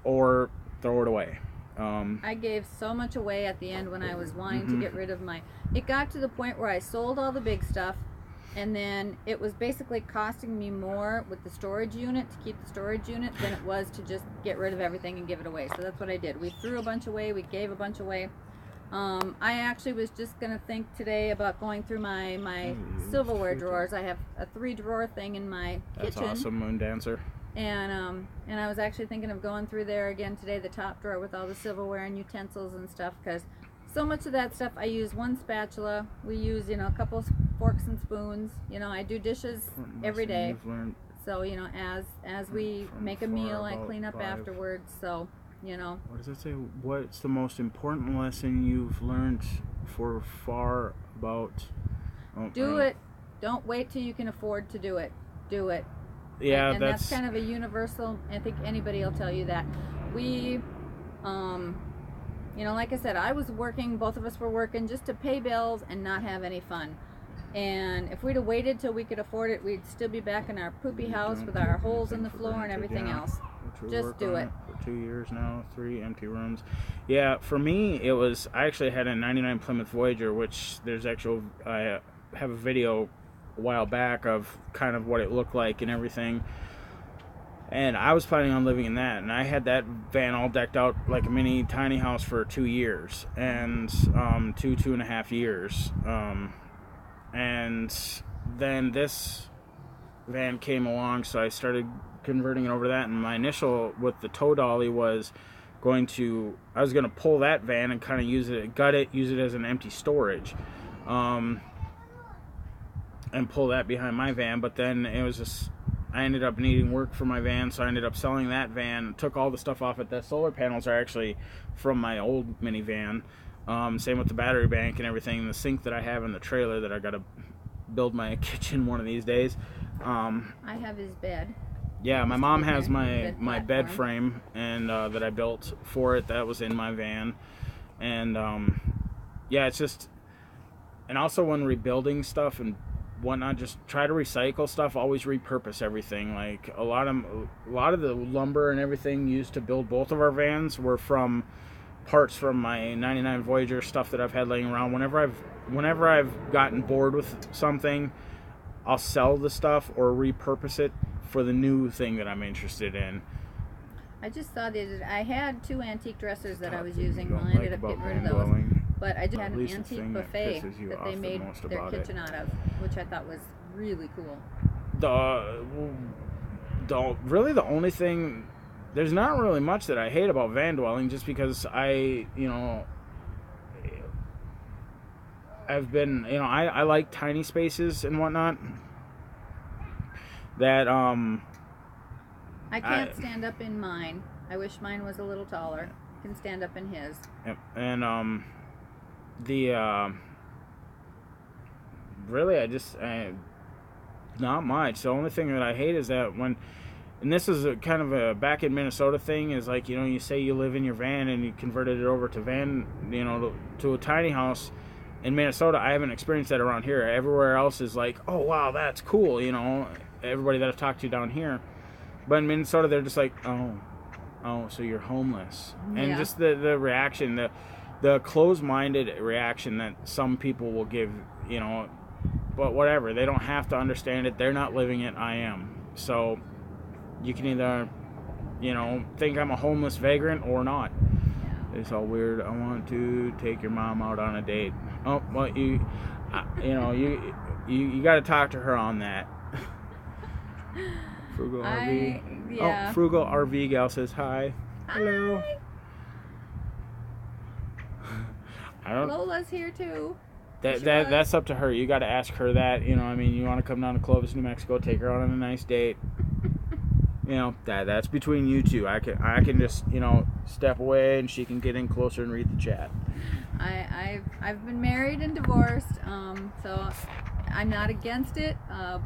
or throw it away. I gave so much away at the end when I was wanting to get rid of my... It got to the point where I sold all the big stuff, and then it was basically costing me more with the storage unit, to keep the storage unit, than it was to just get rid of everything and give it away. So that's what I did. We threw a bunch away, we gave a bunch away. I actually was just going to think today about going through my silverware drawers. I have a 3-drawer thing in my kitchen. That's awesome, Moon Dancer. And I was actually thinking of going through there again today, the top drawer with all the silverware and utensils and stuff, because so much of that stuff, I use one spatula. We use, you know, a couple of forks and spoons. You know, I do dishes every day. So, you know, as we make a meal, I clean up afterwards. So, you know. What does it say? What's the most important lesson you've learned for far about? Do it. Don't wait till you can afford to do it. Do it. Yeah, and that's kind of a universal. I think anybody will tell you that. We, you know, like I said, I was working. Both of us were working just to pay bills and not have any fun. And if we'd have waited till we could afford it, we'd still be back in our poopy house with our holes in the floor and everything else. Just do it. For 2 years now, 3 empty rooms. Yeah, for me, it was, I actually had a 99 Plymouth Voyager, which there's actual, I have a video a while back of kind of what it looked like and everything. And I was planning on living in that, and I had that van all decked out like a mini tiny house for 2 years, and 2.5 years. And then this van came along, so I started converting it over to that. And my initial with the tow dolly was I was gonna pull that van and kind of use it as an empty storage, and pull that behind my van. But then it was just, I ended up needing work for my van, so I ended up selling that van. Took all the stuff off it. The solar panels are actually from my old minivan. Same with the battery bank and everything. The sink that I have in the trailer that I gotta build my kitchen one of these days. I have his bed. Yeah, my mom has my bed platform. frame, and that I built for it. That was in my van, and yeah, it's just, and also when rebuilding stuff and whatnot, just try to recycle stuff. Always repurpose everything. Like a lot of the lumber and everything used to build both of our vans were from parts from my '99 Voyager, stuff that I've had laying around. Whenever I've gotten bored with something, I'll sell the stuff or repurpose it for the new thing that I'm interested in. I just saw that I had 2 antique dressers that I was using. Don't Well, I ended like up getting about rid of van those. dwelling. But I just had At an least the antique thing that buffet pisses you that off they the made most their about it. kitchen out of, which I thought was really cool. Really the only thing, there's not really much that I hate about van dwelling, just because I've been, I like tiny spaces and whatnot. That I can't stand up in mine. I wish mine was a little taller. I can stand up in his. Yep. And really not much. The only thing that I hate is that and this is a kind of a back in Minnesota thing, is like, you say you live in your van and you converted it over to to a tiny house. In Minnesota, I haven't experienced that around here. Everywhere else is like, oh wow, that's cool, everybody that I've talked to down here. But in Minnesota, they're just like, oh, so you're homeless. Yeah. And just the reaction, the closed-minded reaction that some people will give, but whatever. They don't have to understand it. They're not living it. I am. So you can either, think I'm a homeless vagrant or not. Yeah. It's all weird. I want to take your mom out on a date. Oh, well, you got to talk to her on that. Frugal RV. Yeah. Oh, Frugal RV gal says hi. Hello. Hi. Lola's here too. That's up to her. You got to ask her that. You want to come down to Clovis, New Mexico, take her out on a nice date. That's between you two. I can just step away and she can get in closer and read the chat. I've been married and divorced, so I'm not against it,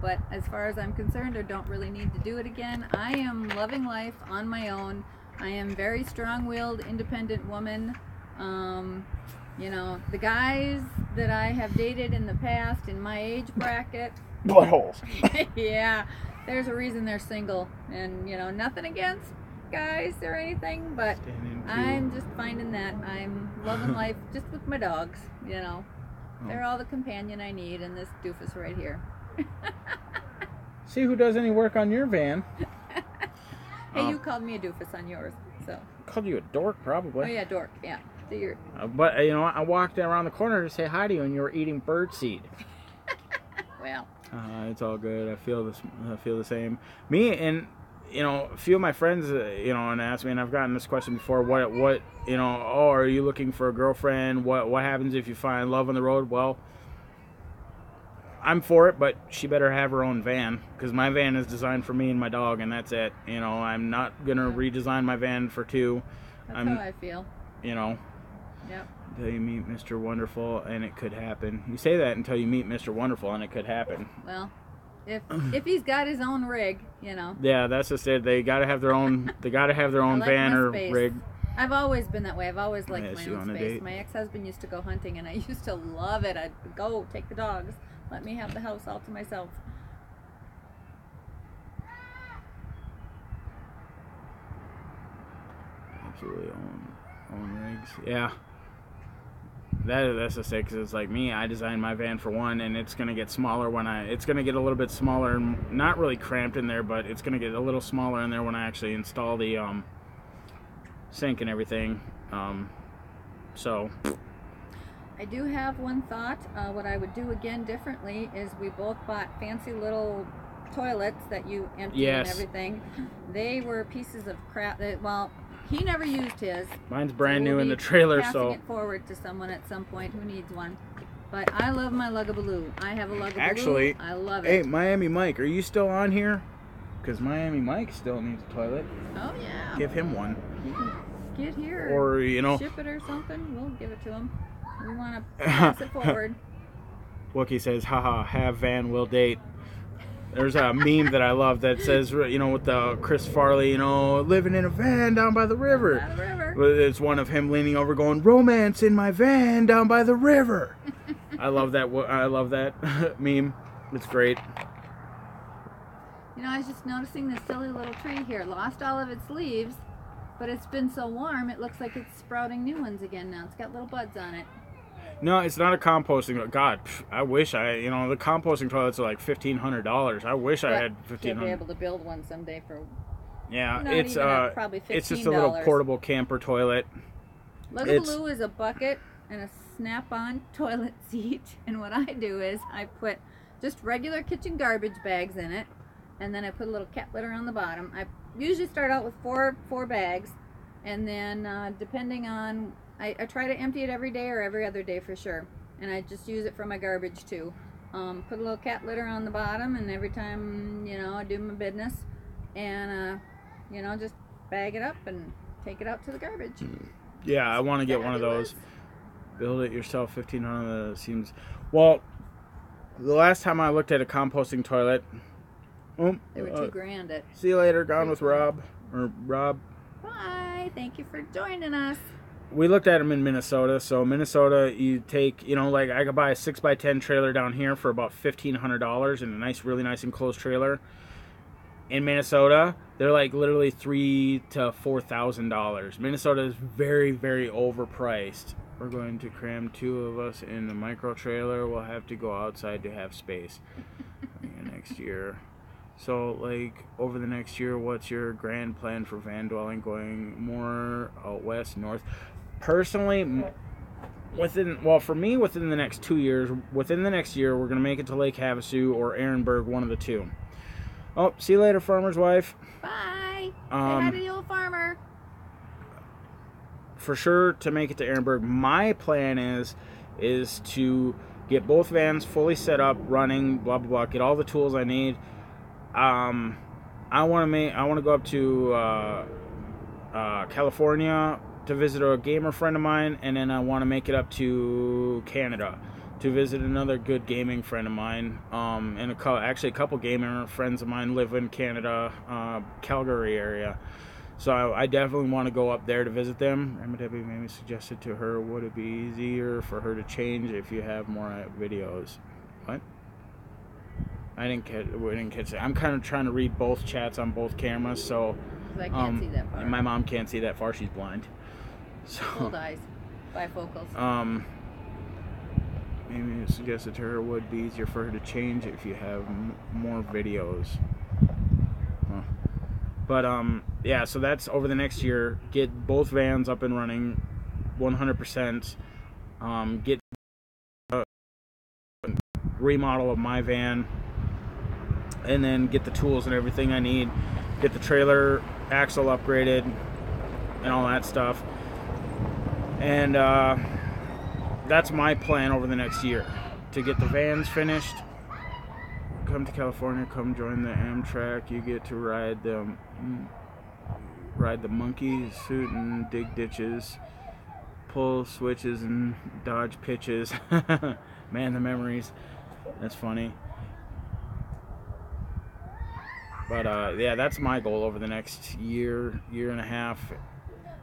but as far as I'm concerned, I don't really need to do it again. I am loving life on my own. I am very strong-willed, independent woman. The guys that I have dated in the past in my age bracket, buttholes. Yeah, there's a reason they're single, and nothing against guys or anything, but I'm just finding that I'm loving life just with my dogs. They're all the companion I need, and this doofus right here. See who does any work on your van. Hey, you called me a doofus on yours, so. Called you a dork, probably. Oh yeah, dork. Yeah. So you're. But I walked around the corner to say hi to you, and you were eating birdseed. Well. It's all good. I feel the same. Me and a few of my friends, and asked me, and I've gotten this question before. What are you looking for a girlfriend? What happens if you find love on the road? Well, I'm for it, but she better have her own van, because my van is designed for me and my dog, and that's it. I'm not gonna redesign my van for two. That's how I feel. Yep. Until you meet Mr. Wonderful, and it could happen. You say that until you meet Mr. Wonderful, and it could happen. Well, if he's got his own rig, Yeah, that's just it. They gotta have their own. They gotta have their own van or rig. I've always been that way. I've always liked my own space. Date. My ex-husband used to go hunting, and I used to love it. I'd go take the dogs, let me have the house all to myself. Absolutely own rigs. Yeah. That's just it, because it's like me. I designed my van for one, and it's gonna get smaller it's gonna get a little bit smaller, and not really cramped in there, but it's gonna get a little smaller in there when I actually install the sink and everything. So I do have one thought. What I would do again differently is we both bought fancy little toilets that you empty Yes. and everything. They were pieces of crap. Well, he never used his. Mine's brand we'll new in be the trailer, passing so it forward to someone at some point who needs one. But I love my Lugabaloo. I have a Lugabaloo. actually, I love hey, it. Miami Mike, are you still on here? Because Miami Mike still needs a toilet. Oh yeah. Give him one. He can get here. Or, you know, ship it or something. We'll give it to him. We want to pass it forward. Wookie says, haha, have van, will date. There's a meme that I love that says, you know, with the Chris Farley, you know, living in a van down by the river. By the river. It's one of him leaning over going, romance in my van down by the river. I love that. I love that meme. It's great. You know, I was just noticing this silly little tree here. Lost all of its leaves, but it's been so warm, it looks like it's sprouting new ones again now. It's got little buds on it. No, it's not a composting. God, I wish you know, the composting toilets are like $1,500. I wish I had $1,500. You'll be able to build one someday for yeah, not it's even probably $15. It's just a little portable camper toilet. Lugabaloo is a bucket and a snap-on toilet seat, and what I do is I put just regular kitchen garbage bags in it, and then I put a little cat litter on the bottom. I usually start out with four bags, and then depending on, I try to empty it every day or every other day for sure, and I just use it for my garbage too. Put a little cat litter on the bottom, and every time, you know, I do my business, and you know, just bag it up and take it out to the garbage. Yeah, I want to get one of those. Build it yourself, $1,500 seems. Well, the last time I looked at a composting toilet, they were $2,000 at. See you later. Gone with Rob. Or Rob. Bye. Thank you for joining us. We looked at them in Minnesota. So Minnesota, you take, you know, like I could buy a 6x10 trailer down here for about $1,500 in a nice, really nice enclosed trailer. In Minnesota, they're like literally $3,000 to $4,000. Minnesota is very, very overpriced. We're going to cram 2 of us in the micro trailer. We'll have to go outside to have space next year. So, like, over the next year, what's your grand plan for van dwelling? Going more out west, north? Personally, for me, within the next 2 years, within the next year, we're going to make it to Lake Havasu or Ehrenberg, one of the two. Oh, see you later, farmer's wife. Bye. Say hi to the old farmer. For sure, to make it to Ehrenberg, my plan is to get both vans fully set up, running, blah blah blah. Get all the tools I need. I want to go up to California to visit a gamer friend of mine, and then I want to make it up to Canada to visit another good gaming friend of mine. And actually a couple gamer friends of mine live in Canada, Calgary area. So I definitely want to go up there to visit them. Grandma Debbie maybe suggested to her, would it be easier for her to change if you have more videos? What? We didn't catch it. I'm kind of trying to read both chats on both cameras, so I can't see that far. my mom can't see that far. She's blind. So Cold eyes, bifocals. Maybe suggested to her, would be easier for her to change if you have more videos. But yeah, so that's over the next year. Get both vans up and running, 100%. Get a remodel of my van, and then get the tools and everything I need. Get the trailer axle upgraded and all that stuff. And that's my plan over the next year, to get the vans finished. Come to California, come join the Amtrak. You get to ride the monkey suit and dig ditches, pull switches and dodge pitches. Man, the memories. That's funny. But yeah, that's my goal over the next year and a half.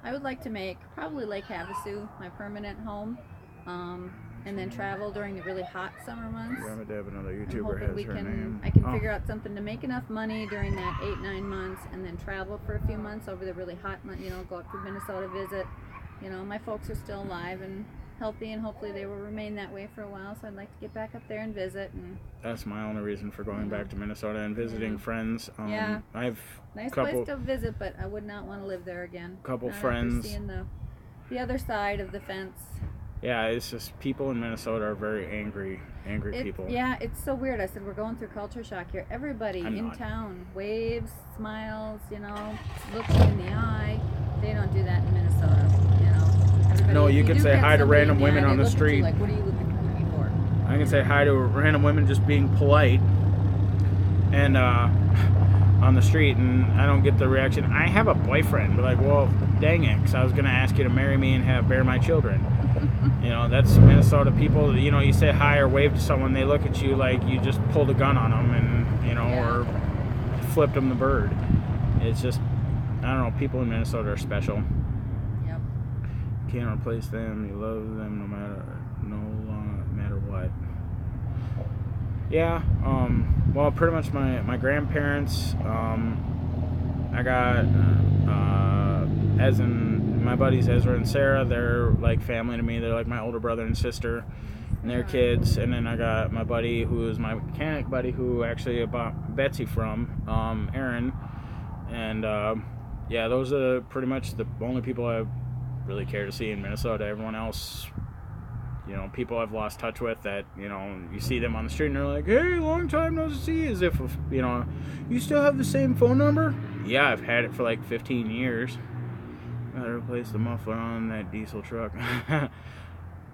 I would like to make probably Lake Havasu my permanent home, and then travel during the really hot summer months. Grandma Deb, another YouTuber, hoping has her name. I can figure out something to make enough money during that 8-9 months, and then travel for a few months over the really hot months. You know, go up to Minnesota, visit. You know, my folks are still alive and healthy, and hopefully they will remain that way for a while. So I'd like to get back up there and visit. And that's my only reason for going back to Minnesota and visiting friends. Yeah, I've nice place to visit, but I would not want to live there again. Couple not friends. After seeing the other side of the fence. Yeah, it's just people in Minnesota are very angry people. Yeah, it's so weird. I said we're going through culture shock here. Everybody I'm in not. town waves, smiles, you know, looks you in the eye. They don't do that in Minnesota, you know. Everybody, No, you if can do say get hi to somebody random in the women eye, on they the look at you street. like, what are you looking at me for? I can say hi to random women just being polite, and on the street, and I don't get the reaction. I have a boyfriend. But like, well, dang it, because I was gonna ask you to marry me and bear my children. You know, that's Minnesota people. You know, you say hi or wave to someone, they look at you like you just pulled a gun on them, and you know, or flipped them the bird. It's just, I don't know. People in Minnesota are special. Yep. Can't replace them. You love them no matter what. Yeah. Well, pretty much my grandparents. I got as in my buddies Ezra and Sarah. They're like family to me. They're like my older brother and sister, and their kids. And then I got my buddy who is my mechanic buddy, who actually I bought Betsy from, Aaron. And yeah, those are pretty much the only people I really care to see in Minnesota. Everyone else, you know, people I've lost touch with that, you know, you see them on the street and they're like, hey, long time no see, as if, you know, you still have the same phone number? Yeah, I've had it for like 15 years. Gotta replace the muffler on that diesel truck.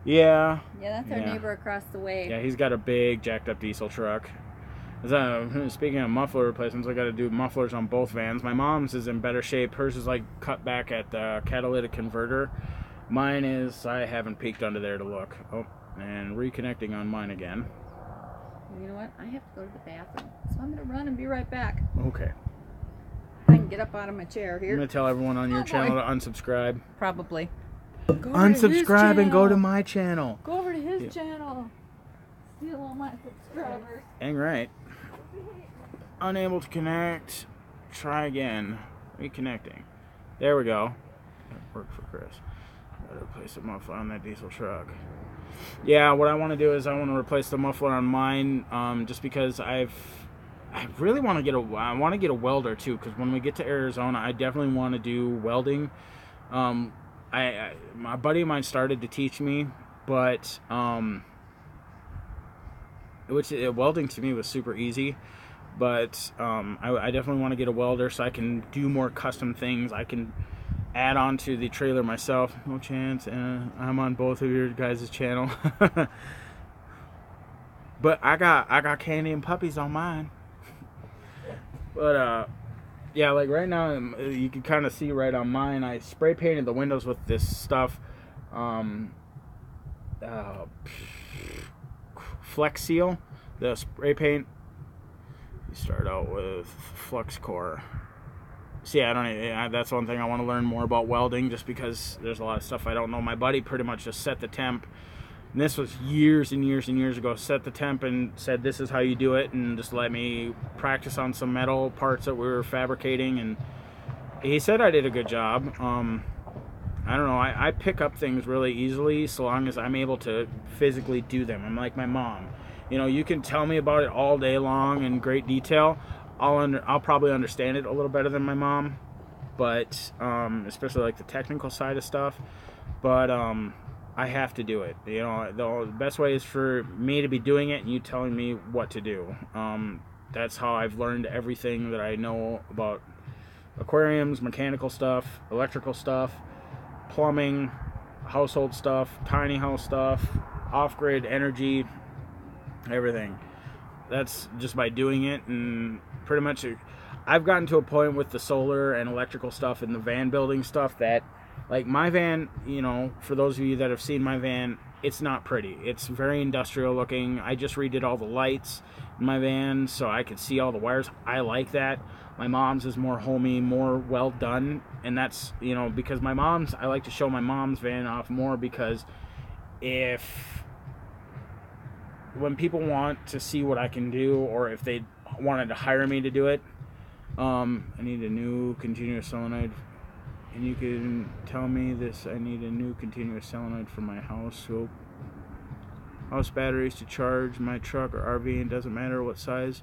Yeah. Yeah, that's our neighbor across the way. Yeah, he's got a big jacked up diesel truck. Speaking of muffler replacements, I got to do mufflers on both vans. My mom's is in better shape. Hers is like cut back at the catalytic converter. Mine is, I haven't peeked under there to look. Oh, and reconnecting on mine again. You know what? I have to go to the bathroom. So I'm going to run and be right back. Okay. I can get up out of my chair here. I'm going to tell everyone on your channel to unsubscribe. Probably. Unsubscribe and go to my channel. Go over to his channel. Steal all my subscribers. Dang right. Unable to connect. Try again. Reconnecting. There we go. That worked for Chris. Gotta replace the muffler on that diesel truck. Yeah, what I want to do is I want to replace the muffler on mine, just because I really want to get a welder too, because when we get to Arizona, I definitely want to do welding. My buddy of mine started to teach me, but welding to me was super easy. But I definitely want to get a welder so I can do more custom things. I can add on to the trailer myself. No chance. I'm on both of your guys' channel. But I got candy and puppies on mine. But yeah, like right now you can kind of see right on mine. I spray painted the windows with this stuff. Flex Seal, the spray paint. You start out with flux core. See, that's one thing I want to learn more about welding, just because there's a lot of stuff I don't know. My buddy pretty much just set the temp, and this was years and years and years ago, set the temp and said this is how you do it, and just let me practice on some metal parts that we were fabricating, and he said I did a good job. I don't know, I pick up things really easily so long as I'm able to physically do them. I'm like my mom. You know, you can tell me about it all day long in great detail. I'll probably understand it a little better than my mom, but especially like the technical side of stuff. But I have to do it. You know, the best way is for me to be doing it and you telling me what to do. That's how I've learned everything that I know about aquariums, mechanical stuff, electrical stuff, plumbing, household stuff, tiny house stuff, off-grid energy, everything. That's just by doing it. And pretty much I've gotten to a point with the solar and electrical stuff and the van building stuff that, like, my van, you know, for those of you that have seen my van, it's not pretty. It's very industrial looking. I just redid all the lights in my van so I could see all the wires. I like that. My mom's is more homey, more well done, and that's, you know, because I like to show my mom's van off more, because when people want to see what I can do, or if they wanted to hire me to do it, I need a new continuous solenoid, and you can tell me this. I need a new continuous solenoid for my house batteries to charge my truck or RV, and doesn't matter what size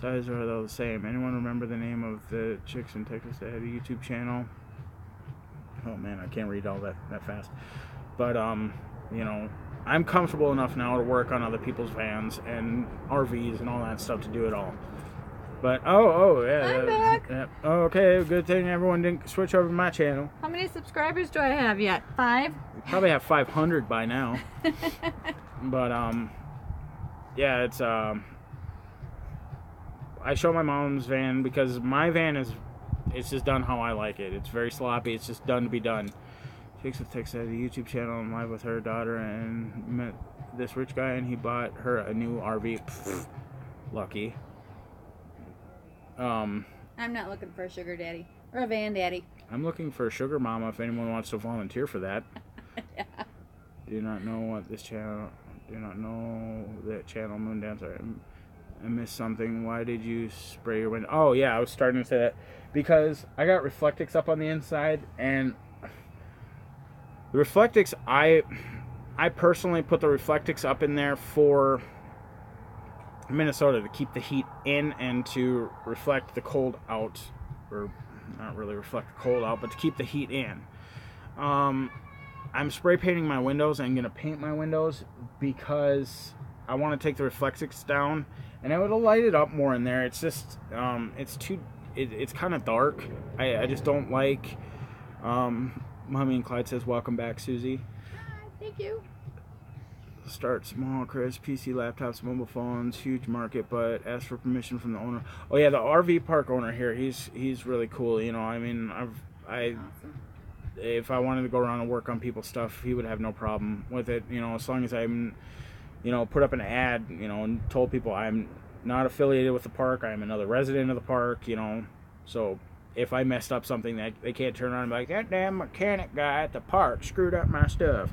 are they the same. Anyone remember the name of the chicks in Texas that had a YouTube channel? Oh man, I can't read all that fast. But you know, I'm comfortable enough now to work on other people's vans and RVs and all that stuff to do it all. But yeah, I'm back. Yeah. Oh, okay, good thing everyone didn't switch over to my channel. How many subscribers do I have yet? 5? We probably have 500 by now. But yeah, it's I show my mom's van because my van it's just done how I like it. It's very sloppy. It's just done to be done. Chicks with Text has a YouTube channel. I'm live with her daughter and met this rich guy and he bought her a new RV. Pfft, lucky. I'm not looking for a sugar daddy or a van daddy. I'm looking for a sugar mama if anyone wants to volunteer for that. Yeah. Do not know what this channel. Do not know that channel Moon Dancer. I missed something. Why did you spray your window? Oh yeah, I was starting to say that because I got Reflectix up on the inside, and the Reflectix, I personally put the Reflectix up in there for Minnesota to keep the heat in and to reflect the cold out, or not really reflect the cold out, but to keep the heat in. I'm spray painting my windows. I'm gonna paint my windows because I want to take the Reflectix down and I would light it up more in there. It's just it's kind of dark. I just don't like. Mommy and Clyde says welcome back, Susie. Hi, thank you. Start small, Chris. PC, laptops, mobile phones, huge market, but ask for permission from the owner. Oh yeah, the RV park owner here. He's really cool. You know, I mean, Awesome. If I wanted to go around and work on people's stuff, he would have no problem with it. You know, as long as I'm, you know, put up an ad, you know, and told people I'm not affiliated with the park. I'm another resident of the park. You know, so if I messed up something, that they can't turn around and be like, that damn mechanic guy at the park screwed up my stuff.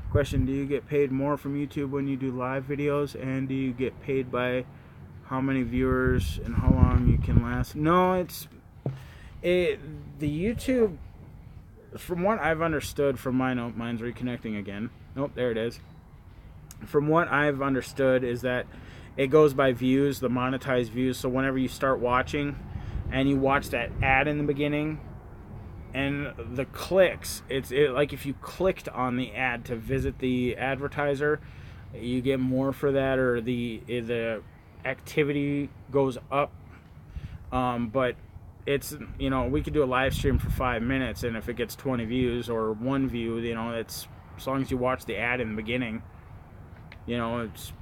Question, do you get paid more from YouTube when you do live videos, and do you get paid by how many viewers and how long you can last? No, the YouTube, from what I've understood from mine's reconnecting again. Nope, there it is. From what I've understood is that it goes by views, the monetized views. So whenever you start watching and you watch that ad in the beginning, and the clicks, like if you clicked on the ad to visit the advertiser, you get more for that, or the activity goes up. But it's, you know, we could do a live stream for 5 minutes, and if it gets 20 views or 1 view, you know, it's as long as you watch the ad in the beginning, you know, it's.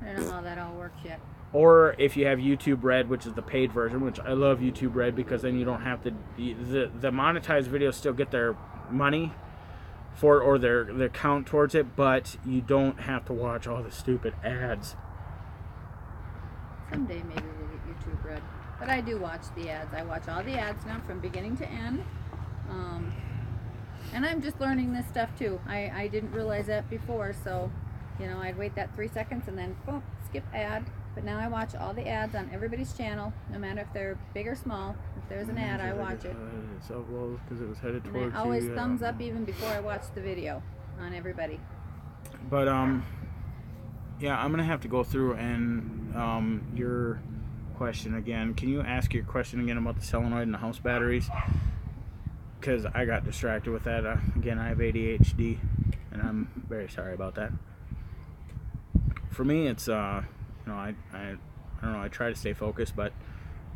I don't know how that all works yet. Or if you have YouTube Red, which is the paid version, which I love YouTube Red because then you don't have to, the monetized videos still get their money for it, or their count towards it, but you don't have to watch all the stupid ads. Someday maybe we'll get YouTube Red. But I do watch the ads. I watch all the ads now from beginning to end. And I'm just learning this stuff too. I didn't realize that before, so, you know, I'd wait that 3 seconds and then boom, skip ad. But now I watch all the ads on everybody's channel, no matter if they're big or small. If there's an ad, I watch it. It's so low because it was headed towards you. And I always thumbs up even before I watch the video on everybody. But yeah, I'm gonna have to go through and your question again. Can you ask your question again about the solenoid and the house batteries? Because I got distracted with that. Again, I have ADHD, and I'm very sorry about that. For me, it's you know, I don't know, I try to stay focused, but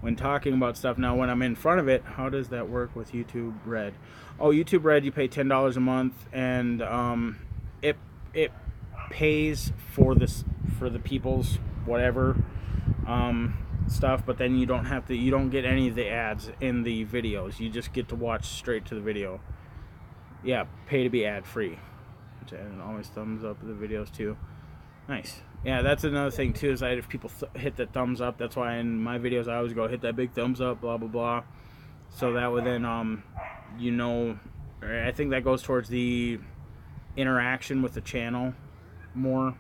when talking about stuff now, when I'm in front of it, how does that work with YouTube Red? Oh, YouTube Red, you pay $10 a month, and it pays for the people's whatever stuff, but then you don't get any of the ads in the videos. You just get to watch straight to the video. Yeah, pay to be ad free. And always thumbs up the videos too. Nice. Yeah, that's another thing too, is that if people hit the thumbs up, that's why in my videos I always go hit that big thumbs up, blah blah blah, so that would then you know, I think that goes towards the interaction with the channel more.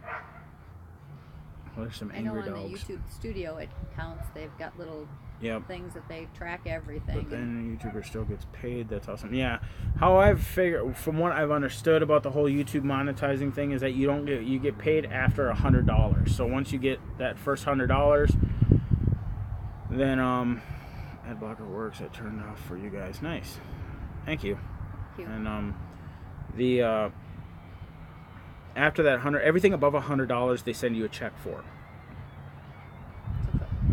Well, there's some angry dogs. I know on the YouTube Studio it counts. They've got little things that they track everything. But then the YouTuber still gets paid. That's awesome. Yeah. How I've figured, from what I've understood about the whole YouTube monetizing thing, is that you get paid after $100. So once you get that first $100, then ad blocker works. I turned off for you guys. Nice. Thank you. Thank you. And after that everything above $100, they send you a check for.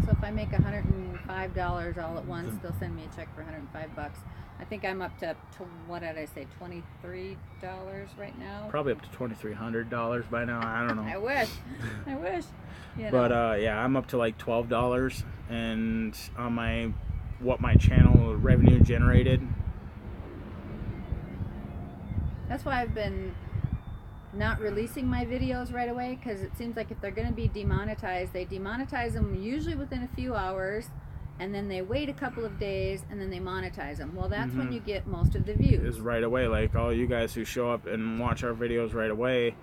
So if I make $105 all at once, they'll send me a check for $105. I think I'm up to what did I say, $23 right now? Probably up to $2,300 by now. I don't know. I wish. I wish. You know. But yeah, I'm up to like $12, and on what my channel revenue generated. That's why I've been not releasing my videos right away, because it seems like if they're going to be demonetized, they demonetize them usually within a few hours, and then they wait a couple of days, and then they monetize them. Well, that's when you get most of the views. Is right away. Like all you guys who show up and watch our videos right away,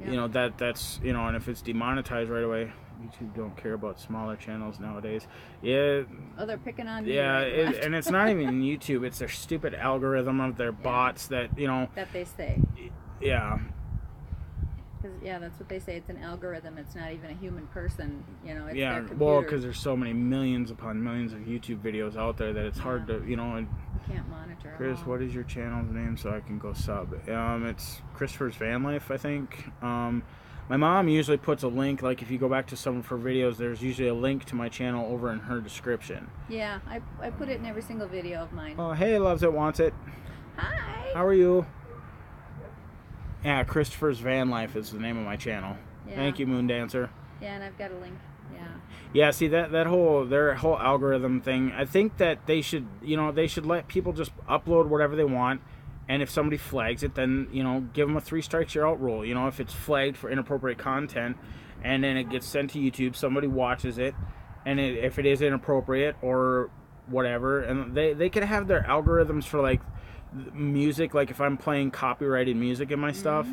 you know, that's, you know, and if it's demonetized right away, YouTube don't care about smaller channels nowadays. Yeah. Oh, they're picking on me. Yeah, right and it's not even YouTube. It's their stupid algorithm of their bots that, you know. That they say. Yeah. Yeah, that's what they say. It's an algorithm. It's not even a human person. You know, it's yeah, their computer. Well, because there's so many millions upon millions of YouTube videos out there that it's hard to, you know. And you can't monitor. Chris, what is your channel's name so I can go sub? It's Christopher's Van Life, I think. My mom usually puts a link, like if you go back to some of her videos, there's usually a link to my channel over in her description. Yeah, I put it in every single video of mine. Oh, hey, loves it, wants it. Hi. How are you? Yeah, Christopher's Van Life is the name of my channel. Yeah. Thank you, Moon Dancer. Yeah, and I've got a link. Yeah. Yeah, see their whole algorithm thing. I think that they should, you know, they should let people just upload whatever they want, and if somebody flags it, then, you know, give them a 3 strikes you're out rule. You know, if it's flagged for inappropriate content, and then it gets sent to YouTube, somebody watches it, and if it is inappropriate or whatever, and they could have their algorithms for like music, like if I'm playing copyrighted music in my stuff,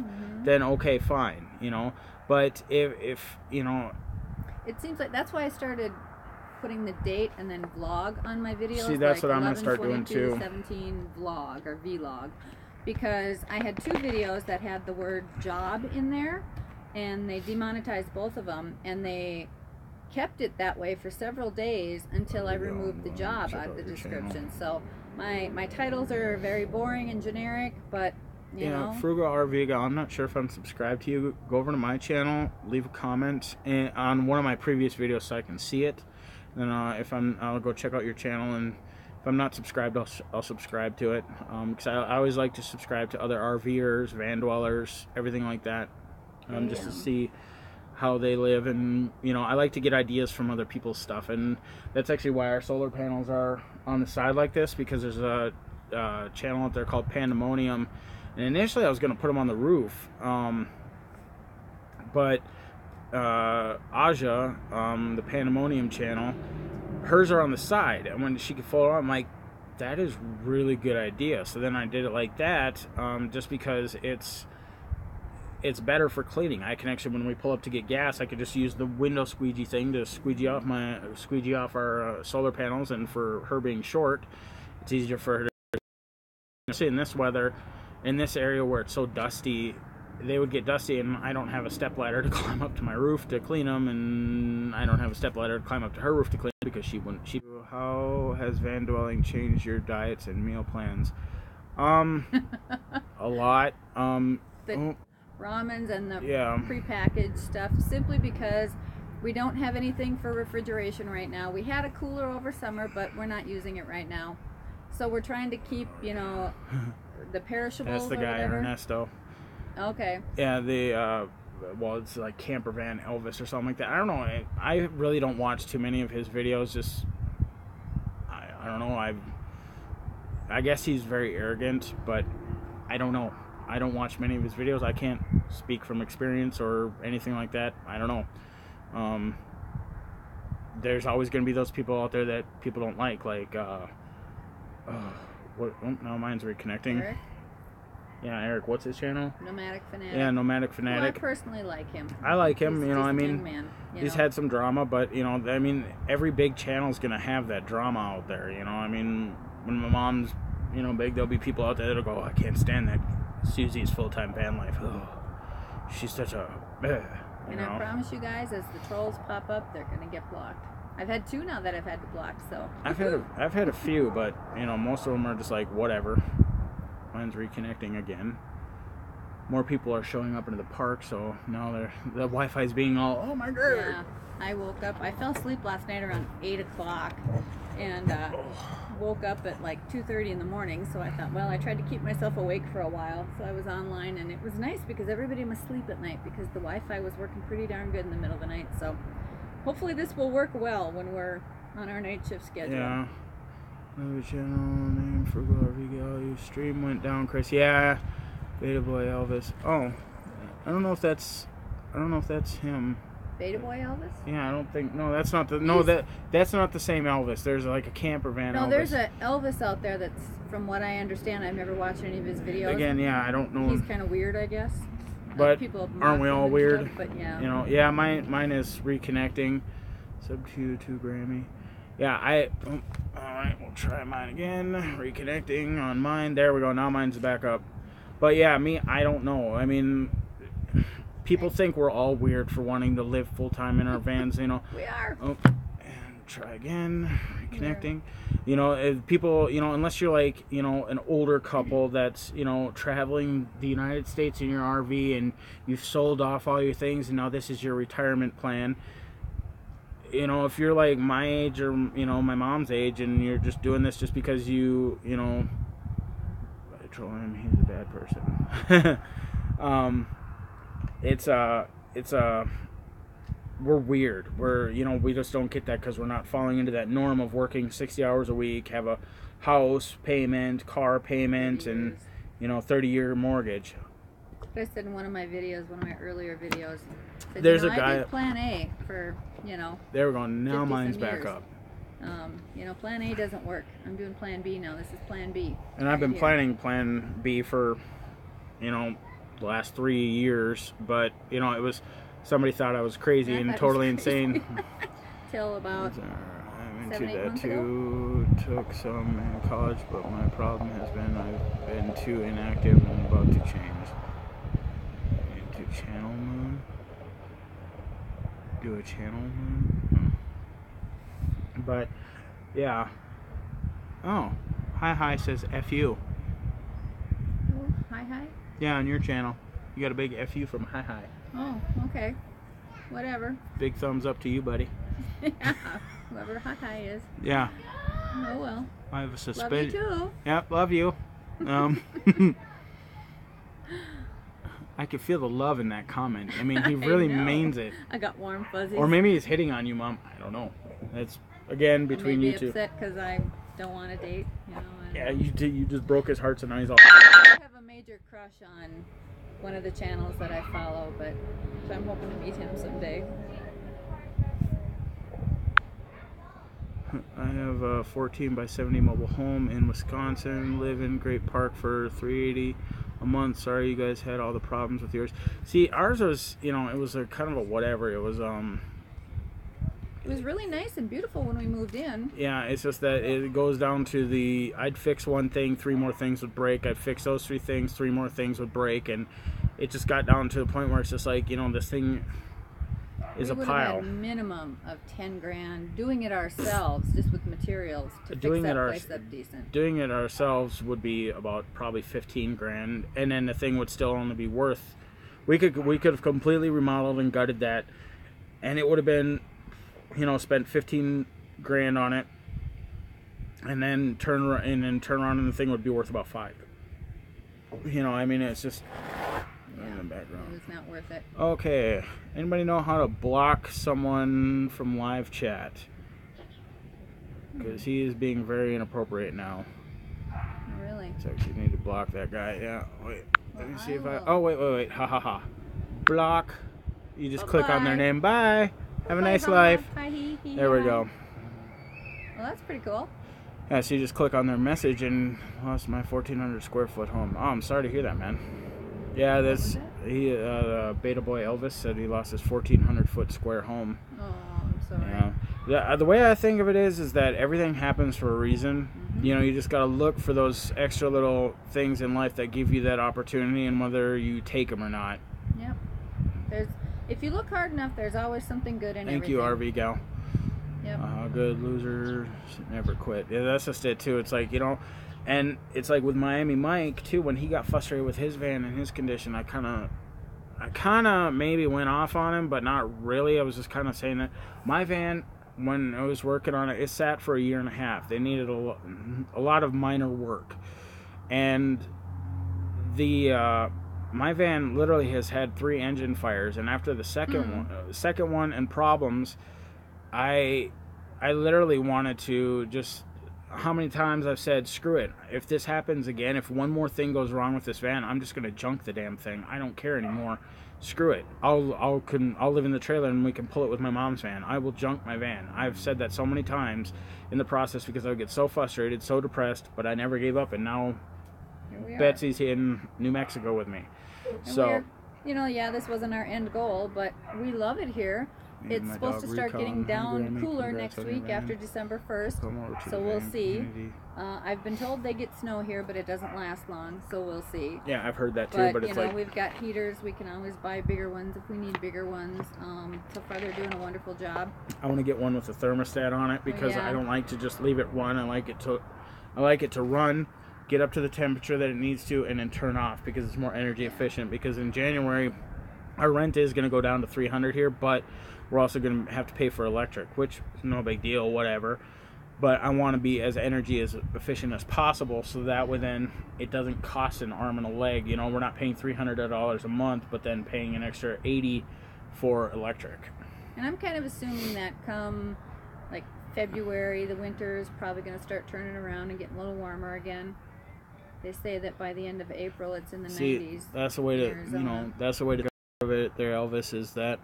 then okay, fine, you know. But if you know, it seems like that's why I started putting the date and then vlog on my videos. See, that's like what I'm gonna start doing too. 17 vlog or vlog, because I had 2 videos that had the word job in there, and they demonetized both of them, and they kept it that way for several days until I removed the job out of the description. So my titles are very boring and generic, but you know. Frugal Arviga, I'm not sure if I'm subscribed to you. Go over to my channel, leave a comment on one of my previous videos so I can see it. Then I'll go check out your channel, and if I'm not subscribed, I'll subscribe to it. Because I always like to subscribe to other RVers, van dwellers, everything like that, just to see how they live, and you know, I like to get ideas from other people's stuff, and that's actually why our solar panels are on the side like this, because there's a channel out there called Pandemonium, and initially I was going to put them on the roof, but Aja, the Pandemonium channel, hers are on the side, and when she could fold on, I'm like, that is really good idea. So then I did it like that, just because it's better for cleaning. I can actually, when we pull up to get gas, I could just use the window squeegee thing to squeegee off our solar panels, and for her being short, it's easier for her to see. In this weather, in this area where it's so dusty, they would get dusty, and I don't have a step ladder to climb up to my roof to clean them, and I don't have a step ladder to climb up to her roof to clean them, because she wouldn't. How has van dwelling changed your diets and meal plans? A lot. Ramens and the prepackaged stuff, simply because we don't have anything for refrigeration right now. We had a cooler over summer, but we're not using it right now. So we're trying to keep, you know, the perishables. That's the guy, Ernesto. Okay. Yeah, well, it's like Camper Van Elvis or something like that. I don't know. I really don't watch too many of his videos. Just, I don't know. I guess he's very arrogant, but I don't know. I don't watch many of his videos. I can't speak from experience or anything like that. I don't know. There's always going to be those people out there that people don't like now mine's reconnecting. Eric? Yeah, Eric. What's his channel? Nomadic Fanatic. Yeah, Nomadic Fanatic. Well, I personally like him. I like him. He's you know, I mean, man, he's had some drama, but you know, I mean, every big channel is going to have that drama out there. You know, I mean, when my mom's, you know, big, there'll be people out there that'll go, I can't stand that Susie's full-time van life. Oh, she's such a. And I promise you guys, as the trolls pop up, they're going to get blocked. I've had 2 now that I've had to block, so. I've had a few, but you know, most of them are just like whatever. Mine's reconnecting again. more people are showing up into the park, so now the Wi-Fi is being all, oh my god. Yeah, I woke up. I fell asleep last night around 8 o'clock, and woke up at like 2:30 in the morning. So I thought, well, I tried to keep myself awake for a while. So I was online, and it was nice because everybody must sleep at night because the Wi-Fi was working pretty darn good in the middle of the night. So hopefully this will work well when we're on our night shift schedule. Yeah. Another channel name for RV Gal. Your stream went down, Chris. Yeah. Beta Boy Elvis. Oh, I don't know if that's him. Beta Boy Elvis? Yeah, I don't think. No, that's not the. That's not the same Elvis. There's like a camper van. No, Elvis. there's a Elvis out there that's, from what I understand, I've never watched any of his videos. Again, yeah, I don't know. He's kind of weird, I guess. But people aren't we all weird? Stuff, but yeah. You know, yeah. Mine is reconnecting. Sub 2 Grammy. Yeah, all right, we'll try mine again. Reconnecting on mine. There we go. Now mine's back up. But yeah, I don't know. I mean, people think we're all weird for wanting to live full time in our vans, you know. We are. Oh, and try again. Reconnecting. You know, if people, you know, unless you're like, you know, an older couple that's, you know, traveling the United States in your RV and you've sold off all your things and now this is your retirement plan. You know, if you're like my age or, you know, my mom's age and you're just doing this just because you know, I troll him, he's a bad person. We're weird. You know, we just don't get that because we're not falling into that norm of working 60 hours a week, have a house payment, car payment, and, you know, 30-year mortgage. I said in one of my videos, one of my earlier videos, said, there's you know, a guy. I did Plan A for, you know. There we go. Now mine's back years. up. You know, Plan A doesn't work. I'm doing Plan B now. This is Plan B. And I've been planning Plan B for, you know, the last 3 years, but you know, it was somebody thought I was crazy and totally insane. Till about I'm 7, into 8 that months too. Took some in college, but my problem has been I've been too inactive and about to change. Into channel moon. Do a channel moon. But yeah. Oh, hi says FU. Oh, hi. Yeah, on your channel. You got a big FU from hi. Oh, okay. Whatever. Big thumbs up to you, buddy. Yeah, whoever hi is. Yeah. Oh well. I have a Love suspicion. you too. Yep, love you. I could feel the love in that comment. I mean, he really means it. I got warm fuzzies. Or maybe he's hitting on you, Mom. I don't know. That's again between you two. Maybe upset because I don't want to date. You know. Yeah, you just broke his heart, so now he's all. I have a major crush on one of the channels that I follow, but so I'm hoping to meet him someday. I have a 14 by 70 mobile home in Wisconsin. Live in Great Park for $380 a month. Sorry you guys had all the problems with yours. See, ours was, you know, it was a kind of a whatever. It was It was really nice and beautiful when we moved in. Yeah, it's just that it goes down to the I'd fix one thing, 3 more things would break. I'd fix those 3 things, 3 more things would break, and it just got down to the point where it's just like, you know, this thing is a pile. We would have had a minimum of 10 grand doing it ourselves, just with materials to fix that place up decent. Doing it ourselves would be about probably 15 grand, and then the thing would still only be worth. We could have completely remodeled and gutted that, and it would have been, you know, spent 15 grand on it, and then turn around and the thing would be worth about 5. You know, I mean, it's just in the background. It's not worth it. Okay, anybody know how to block someone from live chat? Because he is being very inappropriate now. Really? So actually need to block that guy. Yeah. Wait. Let me see if I. Oh wait. Ha. Block. You just click on their name. Bye. Have a nice life. There we go. Well, that's pretty cool. Yeah, so you just click on their message and lost my 1,400 square foot home. Oh, I'm sorry to hear that, man. Yeah, Beta Boy Elvis said he lost his 1,400 foot square home. Oh, I'm sorry. Yeah. The way I think of it is that everything happens for a reason. Mm-hmm. You know, you just got to look for those extra little things in life that give you that opportunity, and whether you take them or not. Yep. If you look hard enough, there's always something good in everything. Thank you, RV gal. Yep. Good loser, never quit. Yeah, that's just it too. It's like, you know, And it's like with Miami Mike too, when he got frustrated with his van and his condition, I kind of maybe went off on him, but not really. I was just kind of saying that my van, when I was working on it, it sat for a year and a half. They needed a lot of minor work, and my van literally has had 3 engine fires, and after the second one and problems, I literally wanted to just, how many times I've said, screw it. If this happens again, if one more thing goes wrong with this van, I'm just gonna junk the damn thing. I don't care anymore. Screw it. I'll live in the trailer and we can pull it with my mom's van. I will junk my van. I've said that so many times in the process because I would get so frustrated, so depressed, but I never gave up, and now Betsy's in New Mexico with me. And so, yeah, this wasn't our end goal, but we love it here. It's supposed to start getting down cooler next week after December 1st, so we'll see. I've been told they get snow here, but it doesn't last long, so we'll see. Yeah, I've heard that too, but it's like, we've got heaters. We can always buy bigger ones if we need bigger ones. So far, they're doing a wonderful job. I want to get one with a thermostat on it because I don't like to just leave it run. I like it to run, get up to the temperature that it needs to, and then turn off because it's more energy efficient. Because in January, our rent is going to go down to $300 here, but we're also going to have to pay for electric, which is no big deal, whatever. But I want to be as energy as efficient as possible, so that way then it doesn't cost an arm and a leg. We're not paying $300 a month, but then paying an extra $80 for electric. And I'm kind of assuming that come like February, the winter is probably going to start turning around and getting a little warmer again. They say that by the end of April, it's in the 90s. That's the way to, that's the way to think of it there, Elvis, is that,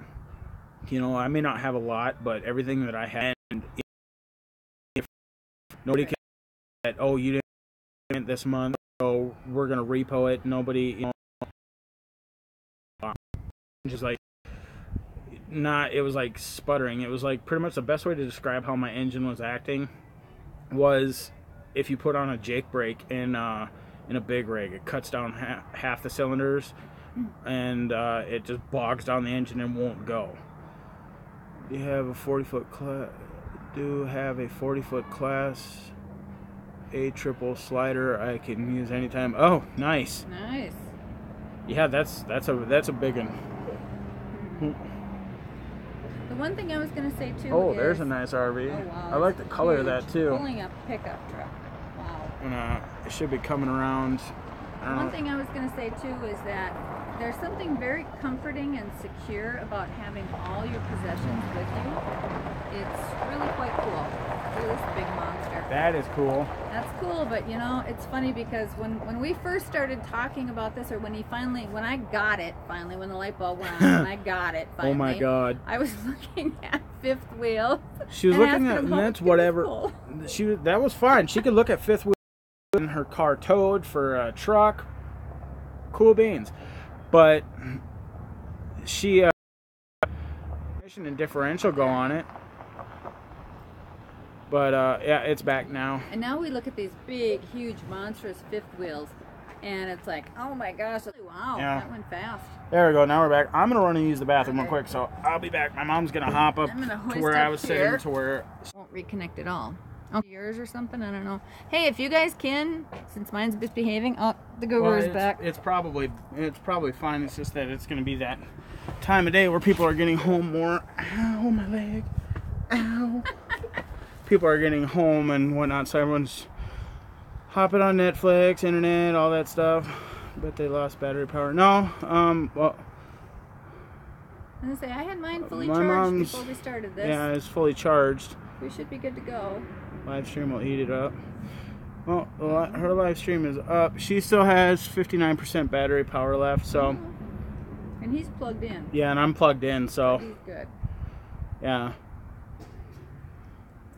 I may not have a lot, but everything that I had, if nobody can say, oh, you didn't this month, so we're going to repo it. Nobody, just like, it was like sputtering. It was like pretty much the best way to describe how my engine was acting was if you put on a Jake brake in a big rig. It cuts down half the cylinders, and it just bogs down the engine and won't go. Do you have a 40-foot class? Do have a 40-foot class A triple slider I can use anytime. Oh, nice. Nice. Yeah, that's a big one. The one thing I was going to say too. Oh, there's a nice RV. Oh, wow, I like the color of that too. Pulling a pickup truck. Wow. And it should be coming around. One thing I was going to say too is that there's something very comforting and secure about having all your possessions with you. It's really quite cool. Look at this big monster. That is cool. That's cool, but it's funny because when we first started talking about this, or when I got it finally, when the light bulb went on, when I got it finally. Oh my God. I was looking at fifth wheel. She was looking at, and that's whatever. Cool. That was fine. She could look at fifth wheel in her car towed for a truck. Cool beans. But she mission and differential go on it. But yeah, it's back now. And now we look at these big, huge, monstrous fifth wheels, and it's like, oh my gosh, wow, that went fast. There we go. Now we're back. I'm gonna run and use the bathroom real quick, so I'll be back. My mom's gonna hop up to where I was sitting to where. Won't reconnect at all. Okay, yours or something? I don't know. Hey, if you guys can, since mine's misbehaving, the Googler's back. It's probably fine. It's just that it's gonna be that time of day where people are getting home more. Ow, my leg. Ow. People are getting home and whatnot, so everyone's hopping on Netflix, internet, all that stuff. But they lost battery power. No, well. I was gonna say, I had mine fully charged before we started this. Yeah, it's fully charged. We should be good to go. Live stream will eat it up. Well, her live stream is up. She still has 59% battery power left, so. And he's plugged in. Yeah, and I'm plugged in, so. He's good. Yeah.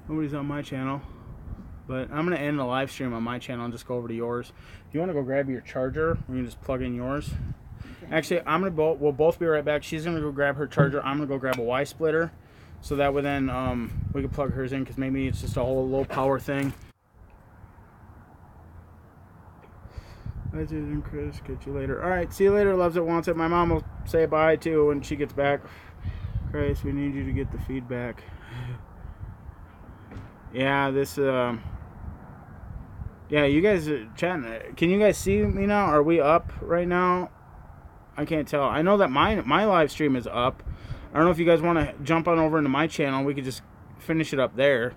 Nobody's on my channel, but I'm gonna end the live stream on my channel and just go over to yours. If you want to go grab your charger, we can just plug in yours. Okay. Actually, we'll both be right back. She's gonna go grab her charger. I'm gonna go grab a Y splitter, so that way then we can plug hers in, because maybe it's just a whole low power thing. I didn't, Chris. Get you later. All right, see you later. Loves it, wants it. My mom will say bye too when she gets back. Chris, we need you to get the feedback. Yeah, this Yeah, you guys are chatting. Can you guys see me now? Are we up right now? I can't tell. I know that my live stream is up. I don't know if you guys want to jump on over into my channel. We could just finish it up there.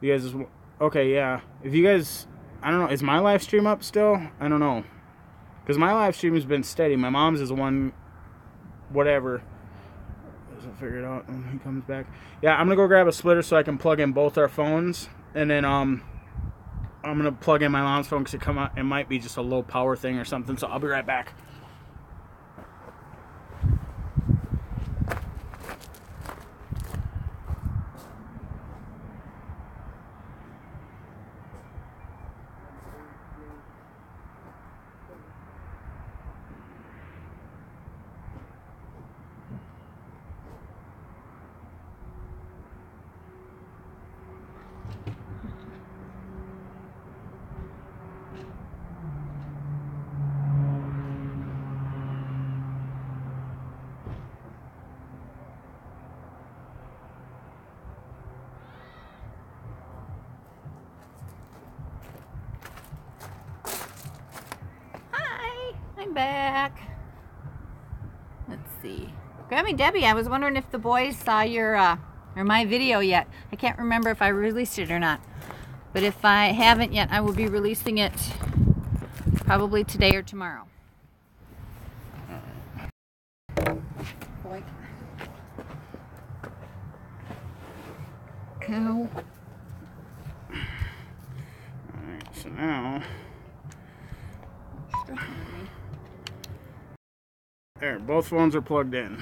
You guys just, okay, yeah. If you guys, I don't know, is my live stream up still? I don't know. Because my live stream has been steady. My mom's is one, whatever. I'll figure it out when he comes back. Yeah, I'm going to go grab a splitter so I can plug in both our phones. And then, I'm going to plug in my mom's phone because it might be just a low power thing or something. So I'll be right back. I'm back. Let's see. Grammy Debbie, I was wondering if the boys saw your or my video yet. I can't remember if I released it or not. But if I haven't yet, I will be releasing it probably today or tomorrow. Boink. Cow. Alright, so now there, both phones are plugged in.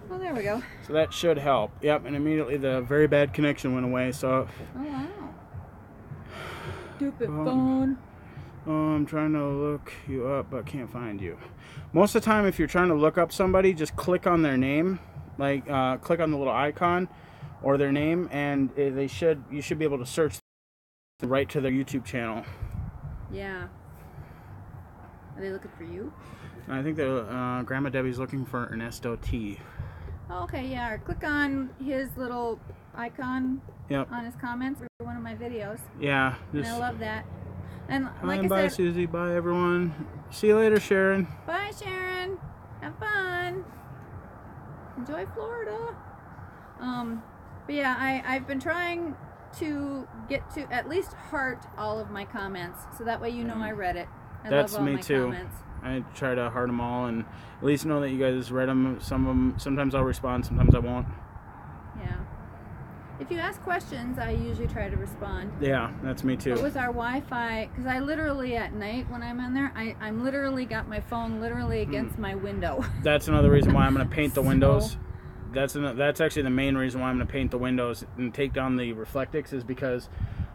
Oh, there we go. So that should help. Yep, and immediately the very bad connection went away. So. Oh wow. Stupid phone. Oh, I'm trying to look you up, but can't find you. Most of the time, if you're trying to look up somebody, just click on their name, like click on the little icon or their name, and you should be able to search right to their YouTube channel. Yeah. Are they looking for you? I think the Grandma Debbie's looking for Ernesto T. Oh, okay, yeah. Or click on his little icon on his comments for one of my videos. Yeah. And I love that. And like bye, I said, Susie. Bye, everyone. See you later, Sharon. Bye, Sharon. Have fun. Enjoy Florida. But yeah, I've been trying to get to at least heart all of my comments, so that way you know I read it. That's love all me my too. Comments. I try to heart them all and at least know that you guys read them. Some of them, sometimes I'll respond, sometimes I won't. Yeah. If you ask questions, I usually try to respond. Yeah, that's me too. But with our Wi-Fi, because I literally at night when I'm in there, I'm literally got my phone literally against my window. That's another reason why I'm going to paint the windows. That's actually the main reason why I'm going to paint the windows and take down the Reflectix, is because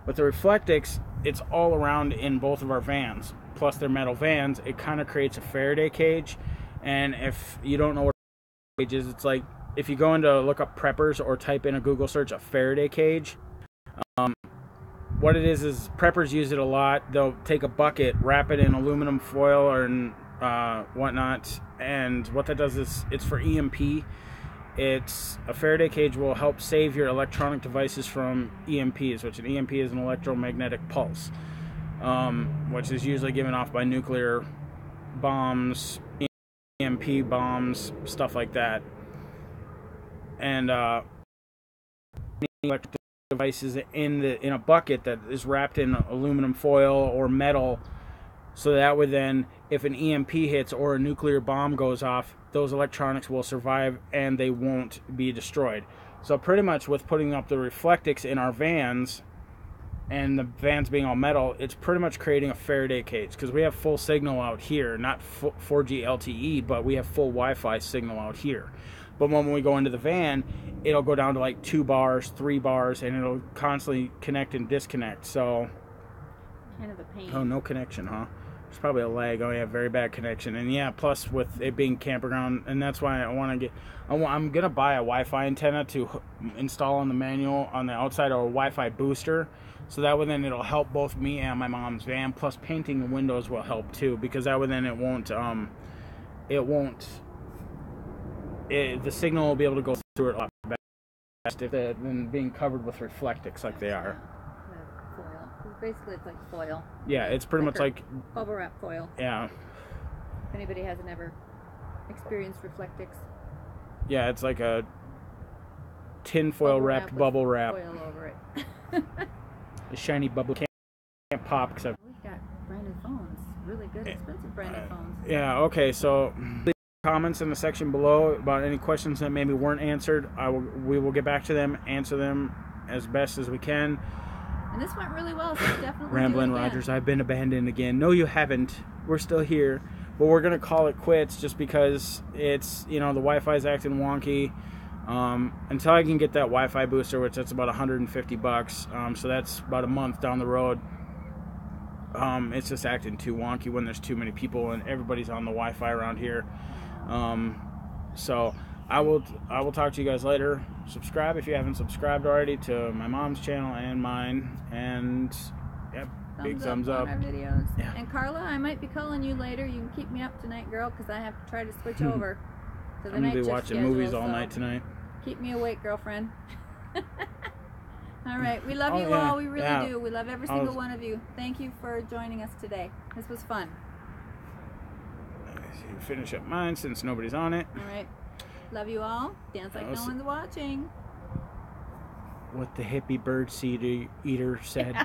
with the Reflectix, it's all around in both of our vans. Plus they're metal vans, it kind of creates a Faraday cage. And if you don't know what a cage is, it's like if you go into look up preppers or type in a Google search a Faraday cage, what it is preppers use it a lot. They'll take a bucket, wrap it in aluminum foil or whatnot, and what that does is it's for EMP. It's a Faraday cage will help save your electronic devices from EMPs, which an EMP is an electromagnetic pulse, which is usually given off by nuclear bombs, EMP bombs, stuff like that. And electric devices in a bucket that is wrapped in aluminum foil or metal, so that would then, if an EMP hits or a nuclear bomb goes off, those electronics will survive and they won't be destroyed. So pretty much with putting up the Reflectix in our vans, and the vans being all metal, it's pretty much creating a Faraday cage, because we have full signal out here, not 4G LTE, but we have full Wi-Fi signal out here. But when we go into the van, it'll go down to like 2 bars, 3 bars, and it'll constantly connect and disconnect. So Kind of a pain. Oh, no connection, huh? There's probably a lag. Oh yeah, very bad connection. And yeah, plus with it being campground, and that's why I want to get. I'm gonna buy a Wi-Fi antenna to install on the manual on the outside, or a Wi-Fi booster, so that way then it'll help both me and my mom's van. Plus painting the windows will help too, because that way then it won't. The signal will be able to go through it a lot better than being covered with Reflectix like they are. Basically, it's like foil. Yeah, it's pretty much like, bubble wrap foil. yeah. If anybody hasn't ever experienced Reflectix. Yeah, it's like a tin foil wrapped bubble wrap. Foil over it. The shiny bubble can't pop except. We've got branded phones. Really good, expensive branded phones. Yeah. Okay. So, leave comments in the section below about any questions that maybe weren't answered. We will get back to them, answer them as best as we can. And this went really well, so definitely. Ramblin' Rogers, I've been abandoned again. No, you haven't. We're still here, but we're gonna call it quits just because it's, you know, the Wi-Fi's acting wonky. Until I can get that Wi-Fi booster, which that's about $150. So that's about a month down the road. It's just acting too wonky when there's too many people and everybody's on the Wi-Fi around here. So I will talk to you guys later. Subscribe if you haven't subscribed already to my mom's channel and mine. And yep, big thumbs up. On our videos. Yeah. And Carla, I might be calling you later. You can keep me up tonight, girl, because I have to try to switch over to the I'm night gonna be shift watching schedule, movies all so night tonight. keep me awake, girlfriend. All right, we love you yeah, all. We really yeah. do. We love every single one of you. Thank you for joining us today. This was fun. Finish up mine since nobody's on it. All right. Love you all. Dance like no one's watching. What the hippie bird seed eater said.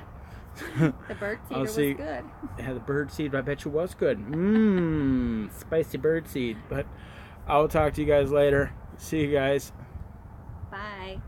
The bird seeder was good. Yeah, the bird seed, I bet you was good. Spicy bird seed. But I will talk to you guys later. See you guys. Bye.